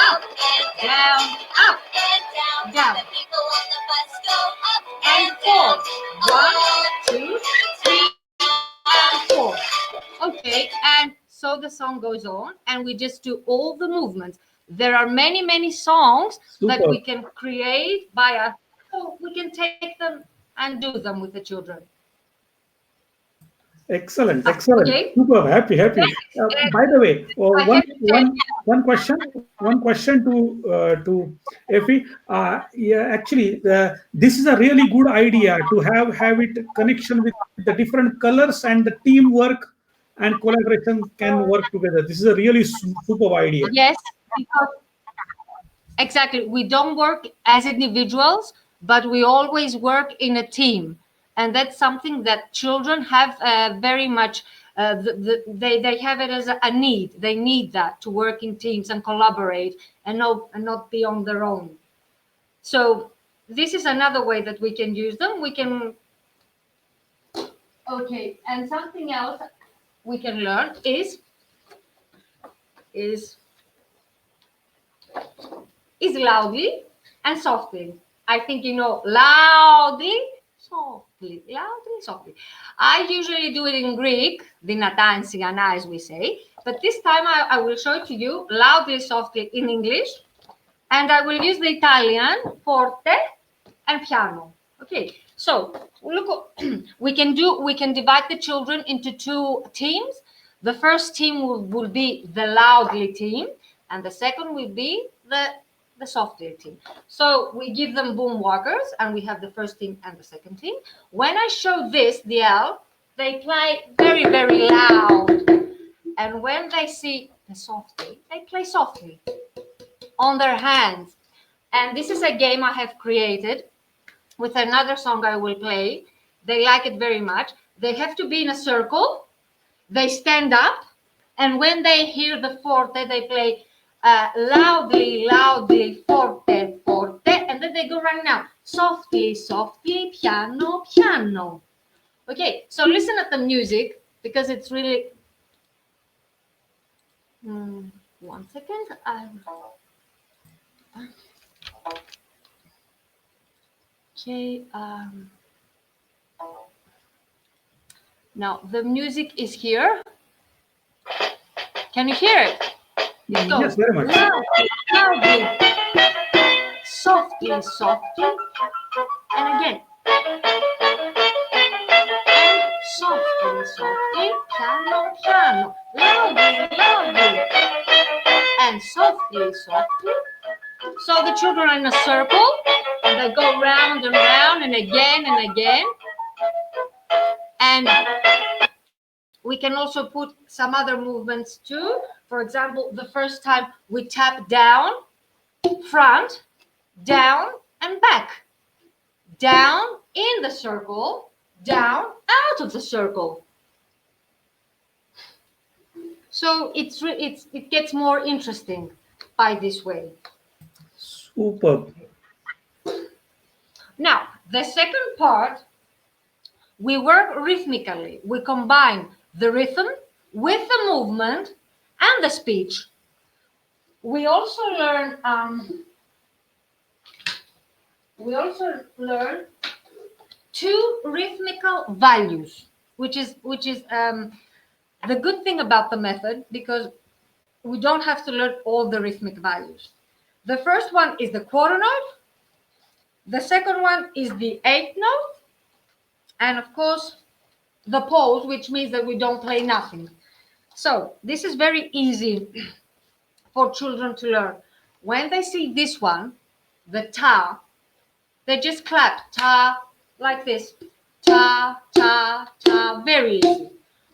up, down, up, down. And 4. 1, 2, 3, and 4. Okay, and so the song goes on, and we just do all the movements. There are many, many songs that we can create by us. So we can take them and do them with the children. Excellent, excellent. Okay. Super, happy. By the way, one question to Effie. Yeah, actually, this is a really good idea to have it connection with the different colors, and the teamwork and collaboration can work together. This is a really superb idea. Yes, because exactly. We don't work as individuals, but we always work in a team. And that's something that children have very much, they have it as a need. They need that to work in teams and collaborate and not be on their own. So this is another way that we can use them. We can, okay, and something else we can learn is loudly and softly. I think you know loudly, softly. I usually do it in Greek, dinατá, sigana, as we say. But this time I will show it to you loudly, softly in English. And I will use the Italian, forte and piano. Okay, so look, we can divide the children into 2 teams. The first team will be the loudly team, and the second will be the softly team. So we give them boom walkers, and we have the first team and the second team. When I show this, the L, they play very, very loud. And when they see the softly, they play softly on their hands. And this is a game I have created with another song I will play. They like it very much. They have to be in a circle. They stand up. And when they hear the forte, they play loudly, loudly, forte, forte, and then they go right now. Softly, softly, piano, piano. Okay, so listen at the music because it's really. One second. Okay. Now the music is here. Can you hear it? Yes, very much. Loudly, softly, softly, and again. And softly, softly, piano, piano, loudly, loudly, and softly, softly. So the children are in a circle, and they go round and round, and again and again. And we can also put some other movements too. For example, the first time we tap down, front, down, and back. Down in the circle, down out of the circle. So it gets more interesting by this way. Superb. Now, the second part, we work rhythmically. We combine the rhythm with the movement and the speech. We also learn two rhythmical values, which is the good thing about the method, because we don't have to learn all the rhythmic values. The first one is the quarter note. The second one is the eighth note. And of course, the pause, which means that we don't play nothing. So this is very easy for children to learn. When they see this one, the ta, they just clap ta like this. Ta, ta, ta, very easy.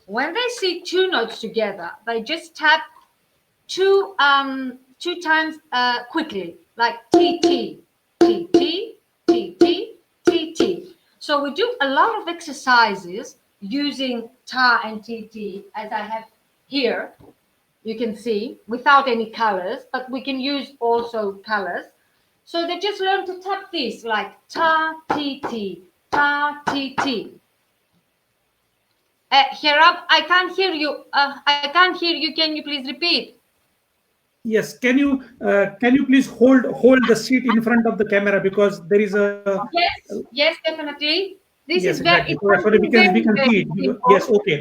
When they see two notes together, they just tap two times quickly, like T, T, T, T, T, T, T, T. So we do a lot of exercises using ta and TT, as I have here. You can see without any colors, but we can use also colors. So they just learn to tap this like ta, T, T, ta, T, T. Herab, I can't hear you. I can't hear you. Can you please repeat? Yes, can you please hold the seat in front of the camera, because there is a Yes, definitely. This yes, is very, exactly. it's So sorry, something we very, can very see it. Yes, simple. okay.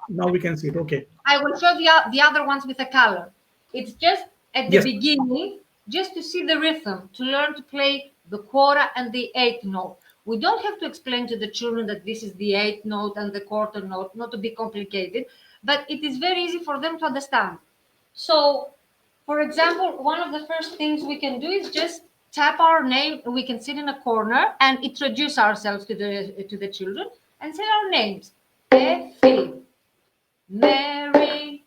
Now we can see it. Okay. I will show the other ones with a color. It's just at the Yes. beginning, just to see the rhythm, to learn to play the quarter and the eighth note. We don't have to explain to the children that this is the eighth note and the quarter note, not to be complicated, but it is very easy for them to understand. So, for example, one of the first things we can do is just tap our name. We can sit in a corner and introduce ourselves to the children and say our names. Effie, Mary,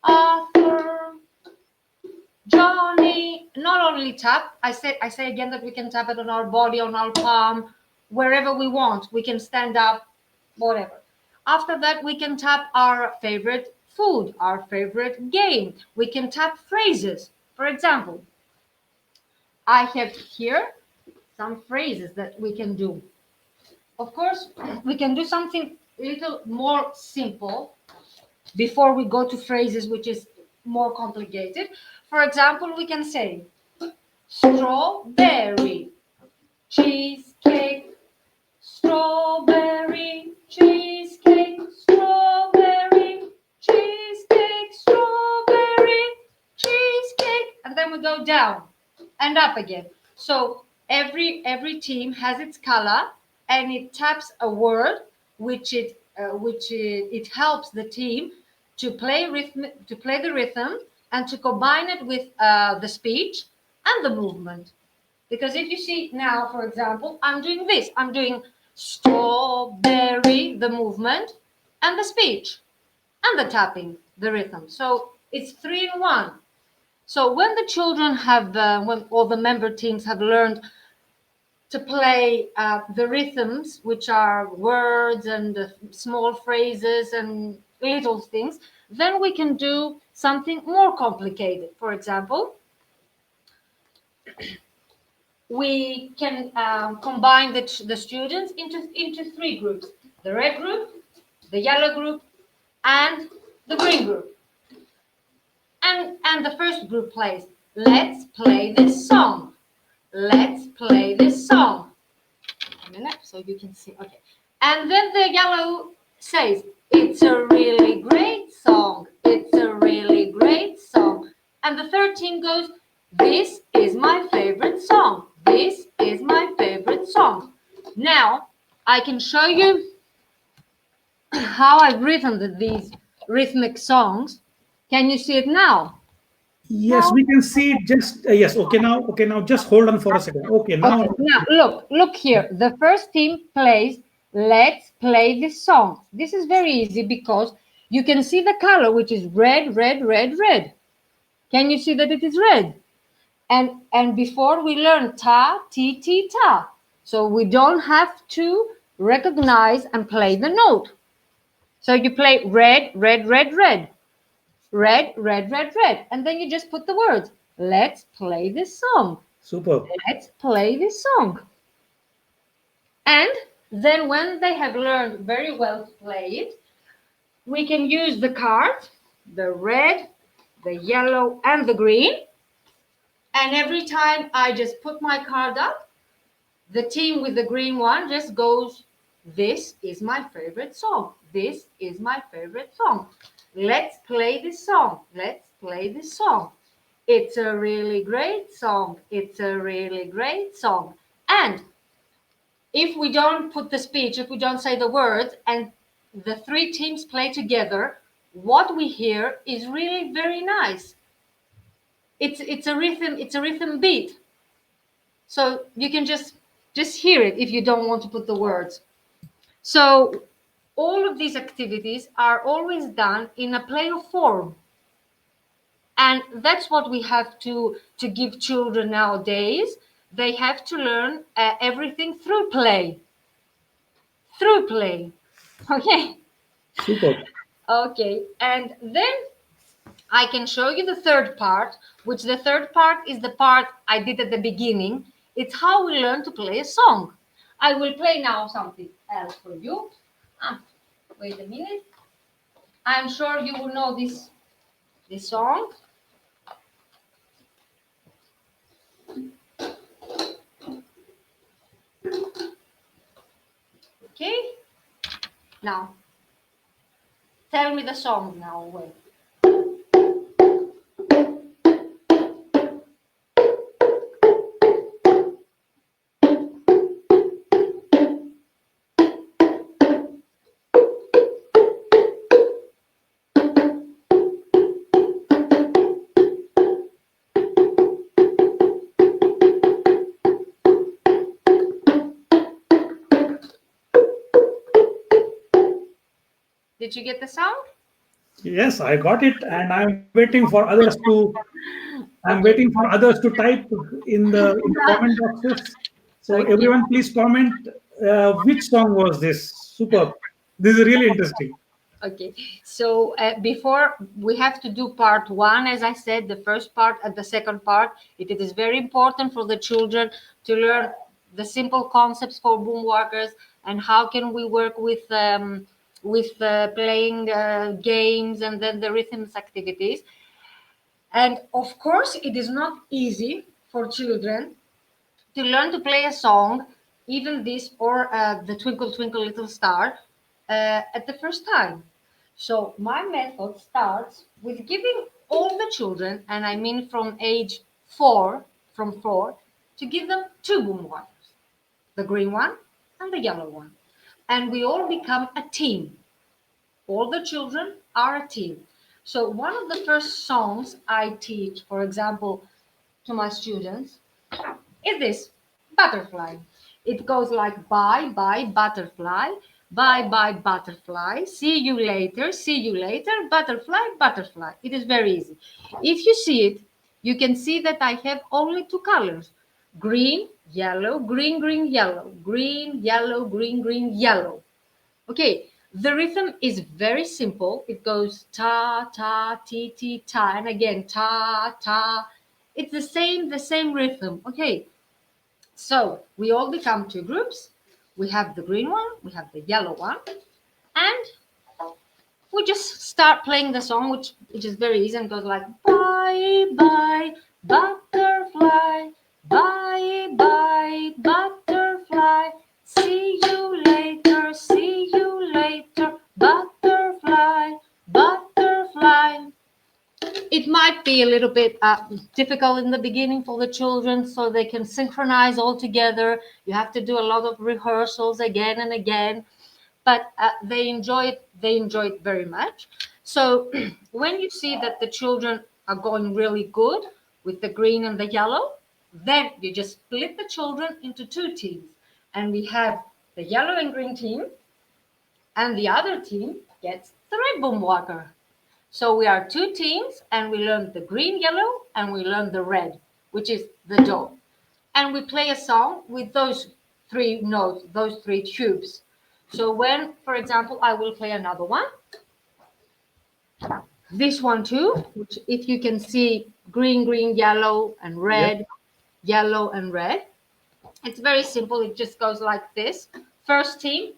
Arthur, Johnny. Not only tap. I say again that we can tap it on our body, on our palm, wherever we want. We can stand up, whatever. After that, we can tap our favorite food, our favorite game. We can tap phrases. For example, I have here some phrases that we can do. Of course, we can do something a little more simple before we go to phrases which is more complicated. For example, we can say strawberry, cheesecake, strawberry, cheesecake, strawberry, cheesecake, strawberry, cheesecake, and then we go down and up again. So every team has its color, and it taps a word which it helps the team to play the rhythm and to combine it with the speech and the movement. Because if you see now, for example, I'm doing this. I'm doing strawberry, the movement, and the speech, and the tapping, the rhythm. So it's 3 in 1. So when the children have, when all the member teams have learned to play the rhythms, which are words and small phrases and little things, then we can do something more complicated. For example, we can combine the students into 3 groups: the red group, the yellow group, and the green group. And the first group plays, let's play this song. Let's play this song. A minute, so you can see. Okay. And then the yellow says, it's a really great song. It's a really great song. And the third team goes, this is my favorite song. This is my favorite song. Now, I can show you how I've written these rhythmic songs. Can you see it now? Yes, we can see it. Just yes. Okay, now just hold on for a second. Okay, now. Okay, now look here. The first team plays let's play this song. This is very easy because you can see the color, which is red, red, red, red. Can you see that it is red? And before we learn ta, ti, ti, ta. So we don't have to recognize and play the note. So you play red, red, red, red, red, red, red, red, and then you just put the words. Let's play this song. Super. Let's play this song. And then when they have learned very well to play it, we can use the card, the red, the yellow, and the green. And every time I just put my card up, the team with the green one just goes, this is my favorite song. This is my favorite song. Let's play this song. Let's play this song. It's a really great song. It's a really great song. And if we don't put the speech, if we don't say the words, and the three teams play together, what we hear is really very nice. It's a rhythm beat. So you can just hear it if you don't want to put the words. So all of these activities are always done in a play of form. And that's what we have to give children nowadays. They have to learn everything through play. Through play. Okay. Super. Okay. And then I can show you the third part, which the third part is the part I did at the beginning. It's how we learn to play a song. I will play now something else for you. Ah, wait a minute. I'm sure you will know this song. Okay. Now, tell me the song now. Wait. Did you get the sound? Yes, I got it, and I'm waiting for others to. I'm waiting for others to type in the comment boxes. So Okay. everyone, please comment which song was this. Super. This is really interesting. Okay, so before we have to do part one, as I said, the first part and the second part, it is very important for the children to learn the simple concepts for boom walkers and how can we work with playing games and then the rhythms activities. And of course, it is not easy for children to learn to play a song, even this or the Twinkle Twinkle Little Star, at the first time. So my method starts with giving all the children, and I mean from age from four, to give them two boom wires, the green one and the yellow one. And we all become a team. All the children are a team. So one of the first songs I teach, for example, to my students is this butterfly. It goes like bye, butterfly, bye, butterfly, see you later, butterfly, butterfly. It is very easy. If you see it, you can see that I have only two colors green, yellow, green, green, yellow, green, yellow, green, green, yellow. Okay, the rhythm is very simple. It goes ta, ta, ti, ti, ta, and again ta, ta. It's the same rhythm. Okay, so we all become two groups. We have the green one, we have the yellow one, and we just start playing the song, which is very easy and goes like bye bye butterfly, bye bye butterfly, see you later, butterfly, butterfly. It might be a little bit difficult in the beginning for the children so they can synchronize all together. You have to do a lot of rehearsals again and again, but they enjoy it very much. So when you see that the children are going really good with the green and the yellow, then you just split the children into two teams, and we have the yellow and green team, and the other team gets the red boom walker. So we are two teams and we learn the green, yellow, and we learn the red. which is the do. And we play a song with those three notes, those three tubes. So when, for example, I will play another one, this one too, which if you can see green, green, yellow, and Yep. red, yellow, and red. It's very simple. It just goes like this. First team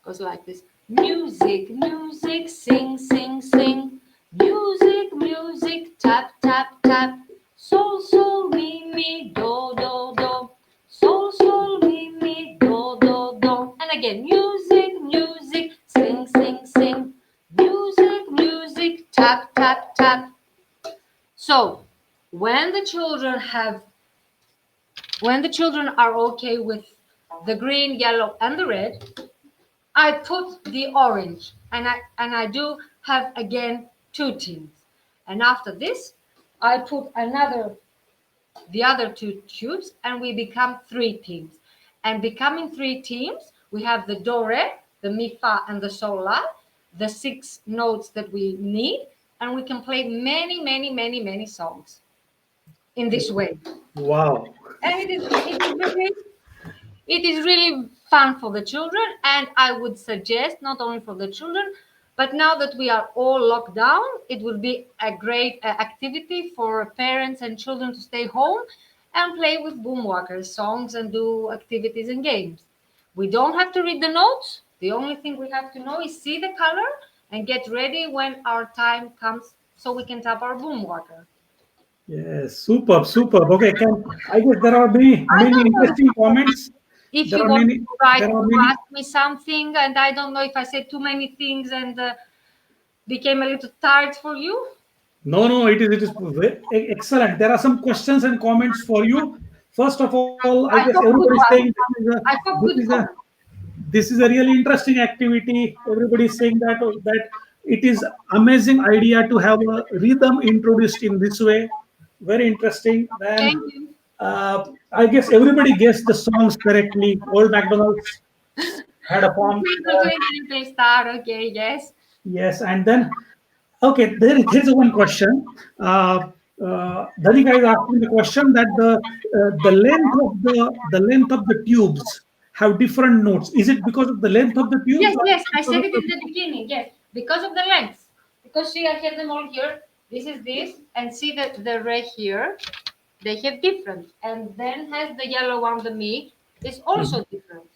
goes like this. Music, music, sing, sing, sing. Music, music, tap, tap, tap. Sol, sol, mi, mi, do, do, do. Sol, sol, mi, mi, do, do, do. And again, music, music, sing, sing, sing. Music, music, tap, tap, tap. So when the children have, when the children are okay with the green, yellow, and the red, I put the orange, and I do have again two teams. And after this, I put the other two tubes, and we become three teams. And becoming three teams, we have the do re, the mi fa, and the sol la, the 6 notes that we need, and we can play many, many, many, many songs in this way. Wow. And it is really fun for the children, and I would suggest not only for the children, but now that we are all locked down, it will be a great activity for parents and children to stay home and play with boomwalkers songs and do activities and games. We don't have to read the notes. The only thing we have to know is see the color and get ready when our time comes so we can tap our boomwalker. Yes, superb, superb. Okay, I guess there are I many don't know interesting comments. if There you are want many, to write there are to many. ask me something, and I don't know if I said too many things and became a little tired for you. No, no, it is excellent. There are some questions and comments for you. First of all, I guess I hope everybody good is saying one. I hope this good is a one. this is a really interesting activity. Everybody is saying that it is amazing idea to have a rhythm introduced in this way. Very interesting. Then Thank you. I guess everybody guessed the songs correctly. Old McDonald's had a farm. Twinkle, twinkle, little star. Okay, yes. Yes, and then okay, there's one question. Dhanika is asking the question that the length of the tubes have different notes. Is it because of the length of the tubes Yes, or yes. I because said of it the in the beginning. Yes, because of the length. Because see, I have them all here. This is this, and see that the red here, they have different. And then has the yellow one, the me, is also Mhm. different.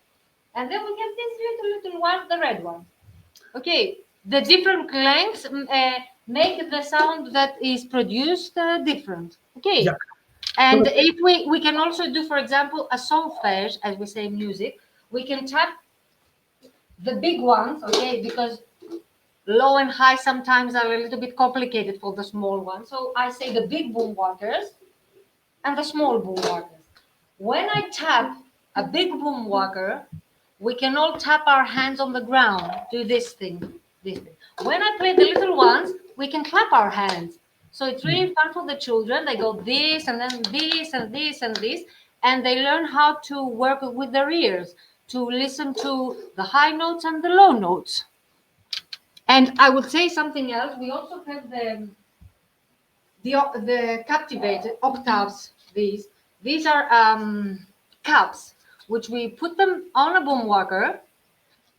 And then we have this little one, the red one. Okay, the different lengths make the sound that is produced different. Yeah. Okay, So and if we can also do, for example, a solfege, as we say in music, we can tap the big ones, okay, because low and high sometimes are a little bit complicated for the small ones. So I say the big boom walkers and the small boom walkers. When I tap a big boom walker, we can all tap our hands on the ground, do this thing, this thing. When I play the little ones, we can clap our hands. So it's really fun for the children. They go this and then this and this and this, and they learn how to work with their ears, to listen to the high notes and the low notes. And I would say something else. We also have the captivated octaves. These are caps, which we put them on a boom walker,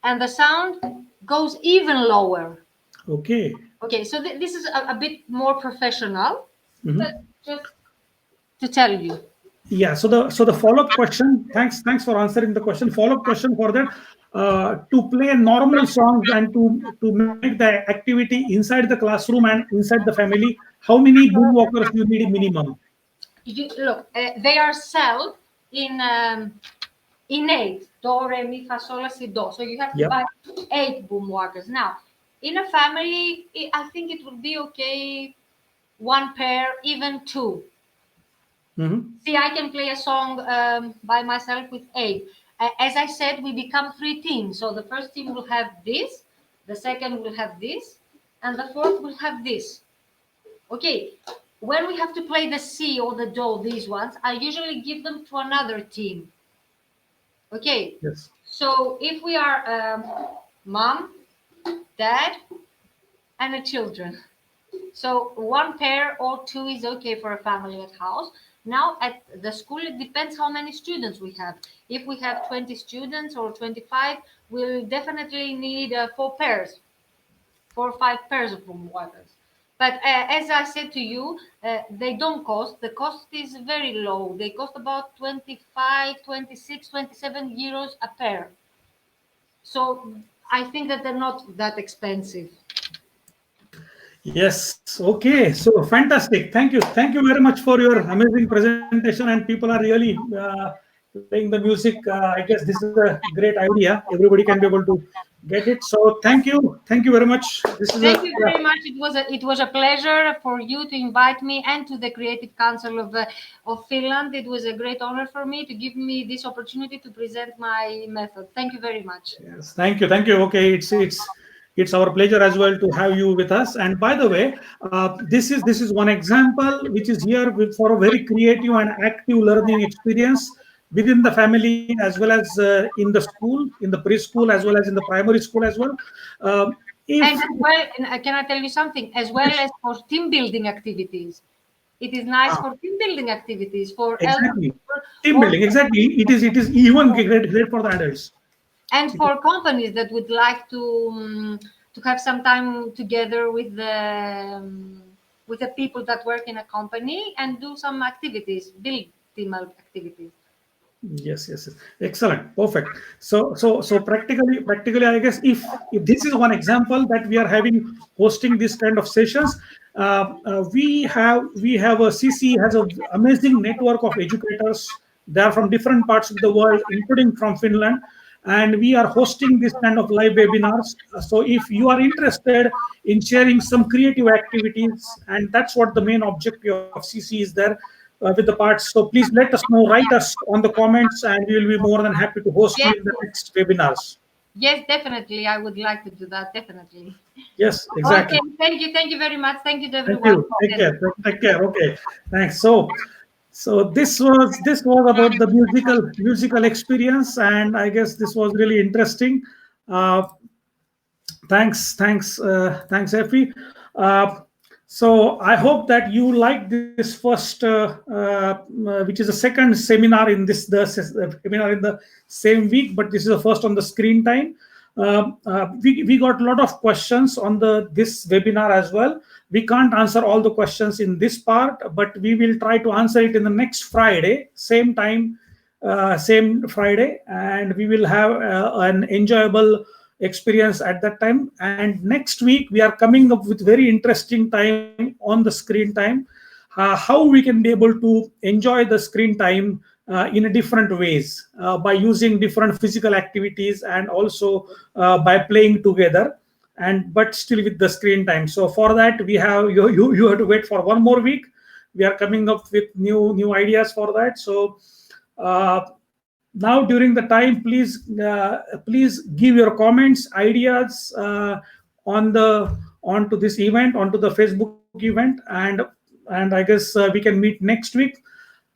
and the sound goes even lower. okay. Okay, so this is a bit more professional, but Mhm. just to tell you. Yeah. So the follow up question. Thanks for answering the question. Follow up question for that. To play normal songs and to make the activity inside the classroom and inside the family, how many boom walkers you need minimum? Look, they are sold in 8 do re mi fa sol la si do, so you have to Yep. buy 8 boom walkers. Now in a family, I think it would be okay, one pair, even two. Mhm. See, I can play a song by myself with 8. As I said, we become 3 teams, so the first team will have this, the second will have this, and the fourth will have this. Okay, when we have to play the C or the do, these ones, I usually give them to another team. Okay, Yes. so if we are mom, dad, and the children, So one pair or two is okay for a family at house. Now at the school, it depends how many students we have. If we have 20 students or 25, we'll definitely need 4 pairs, 4 or 5 pairs of waters. But as I said to you, they don't cost. The cost is very low. They cost about 25, 26, 27 euros a pair. So I think that they're not that expensive. Yes. Okay. So fantastic. Thank you very much for your amazing presentation. And people are really playing the music. I guess this is a great idea. Everybody can be able to get it. So thank you. Thank you very much. This is a Thank you very much. It was a pleasure for you to invite me and to the Creative Council of Finland. It was a great honor for me to give me this opportunity to present my method. Thank you very much. yes. Thank you. Thank you. Okay. It's our pleasure as well to have you with us. And by the way, this is one example which is here for a very creative and active learning experience within the family as well as in the school, in the preschool as well as in the primary school as well. If And as well, and can I tell you something? As well as for team building activities. It is nice ah, for team building activities for elder exactly people team or building, exactly, it is even great for the adults. and It is, for companies that would like to have some time together with the people that work in a company and do some activities, build team activities. yes. Excellent, perfect. So practically I guess if this is one example that we are having hosting this kind of sessions. We have a CC has an amazing network of educators. They are from different parts of the world, including from Finland, and we are hosting this kind of live webinars. So if you are interested in sharing some creative activities, and that's what the main objective of CC is there, with the parts. So please let us know, write us on the comments, and we will be more than happy to host you Yes, in the next webinars. yes, definitely. I would like to do that. Definitely. Yes, Okay. exactly. Thank you very much. Thank you to Thank everyone you. for Take care. attending. Take care. Okay. Thanks. So this was about the musical experience, and I guess this was really interesting. Uh, thanks, Effie. Uh, so I hope that you like this first, which is the second seminar in the seminar in the same week, but this is the first on the screen time. We got a lot of questions on the this webinar as well. We can't answer all the questions in this part, but we will try to answer it in the next Friday, same time, same Friday, and we will have an enjoyable experience at that time. And next week we are coming up with very interesting time on the screen time, how we can be able to enjoy the screen time in a different ways, by using different physical activities, and also by playing together, and but still with the screen time. So for that we have you have to wait for one more week. We are coming up with new ideas for that. So uh, now during the time, please give your comments, ideas, on the onto this event, onto the Facebook event, and I guess we can meet next week.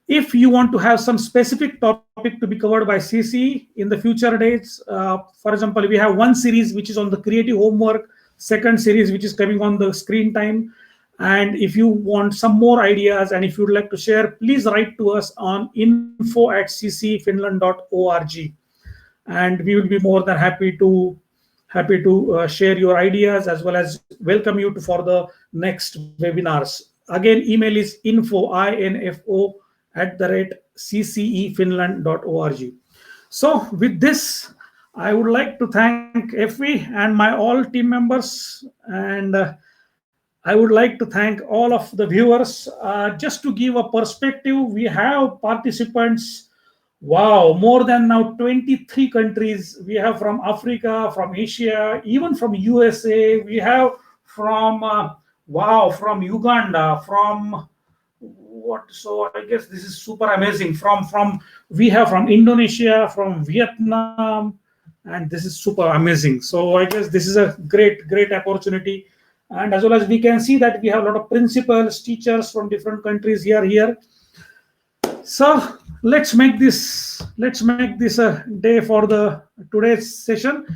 If you want to have some specific topic to be covered by CC in the future dates, for example, we have one series which is on the creative homework, second series which is coming on the screen time. And if you want some more ideas, and if you'd like to share, please write to us on info@ccfinland.org, and we will be more than happy to share your ideas, as well as welcome you to for the next webinars. Again, email is info@ccefinland.org. So with this, I would like to thank Effie and my all team members, and I would like to thank all of the viewers. Just to give a perspective, we have participants. Wow, more than now 23 countries. We have from Africa, from Asia, even from USA. We have from from Uganda, from what? So I guess this is super amazing. From we have from Indonesia, from Vietnam, and this is super amazing. So I guess this is a great opportunity. And as well as we can see that we have a lot of principals, teachers from different countries here. So let's make this a day for the today's session.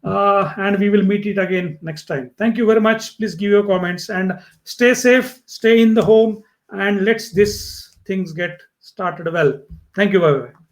and we will meet it again next time. Thank you very much. Please give your comments and stay safe, stay in the home, and let's this things get started well. Thank you. Bye bye.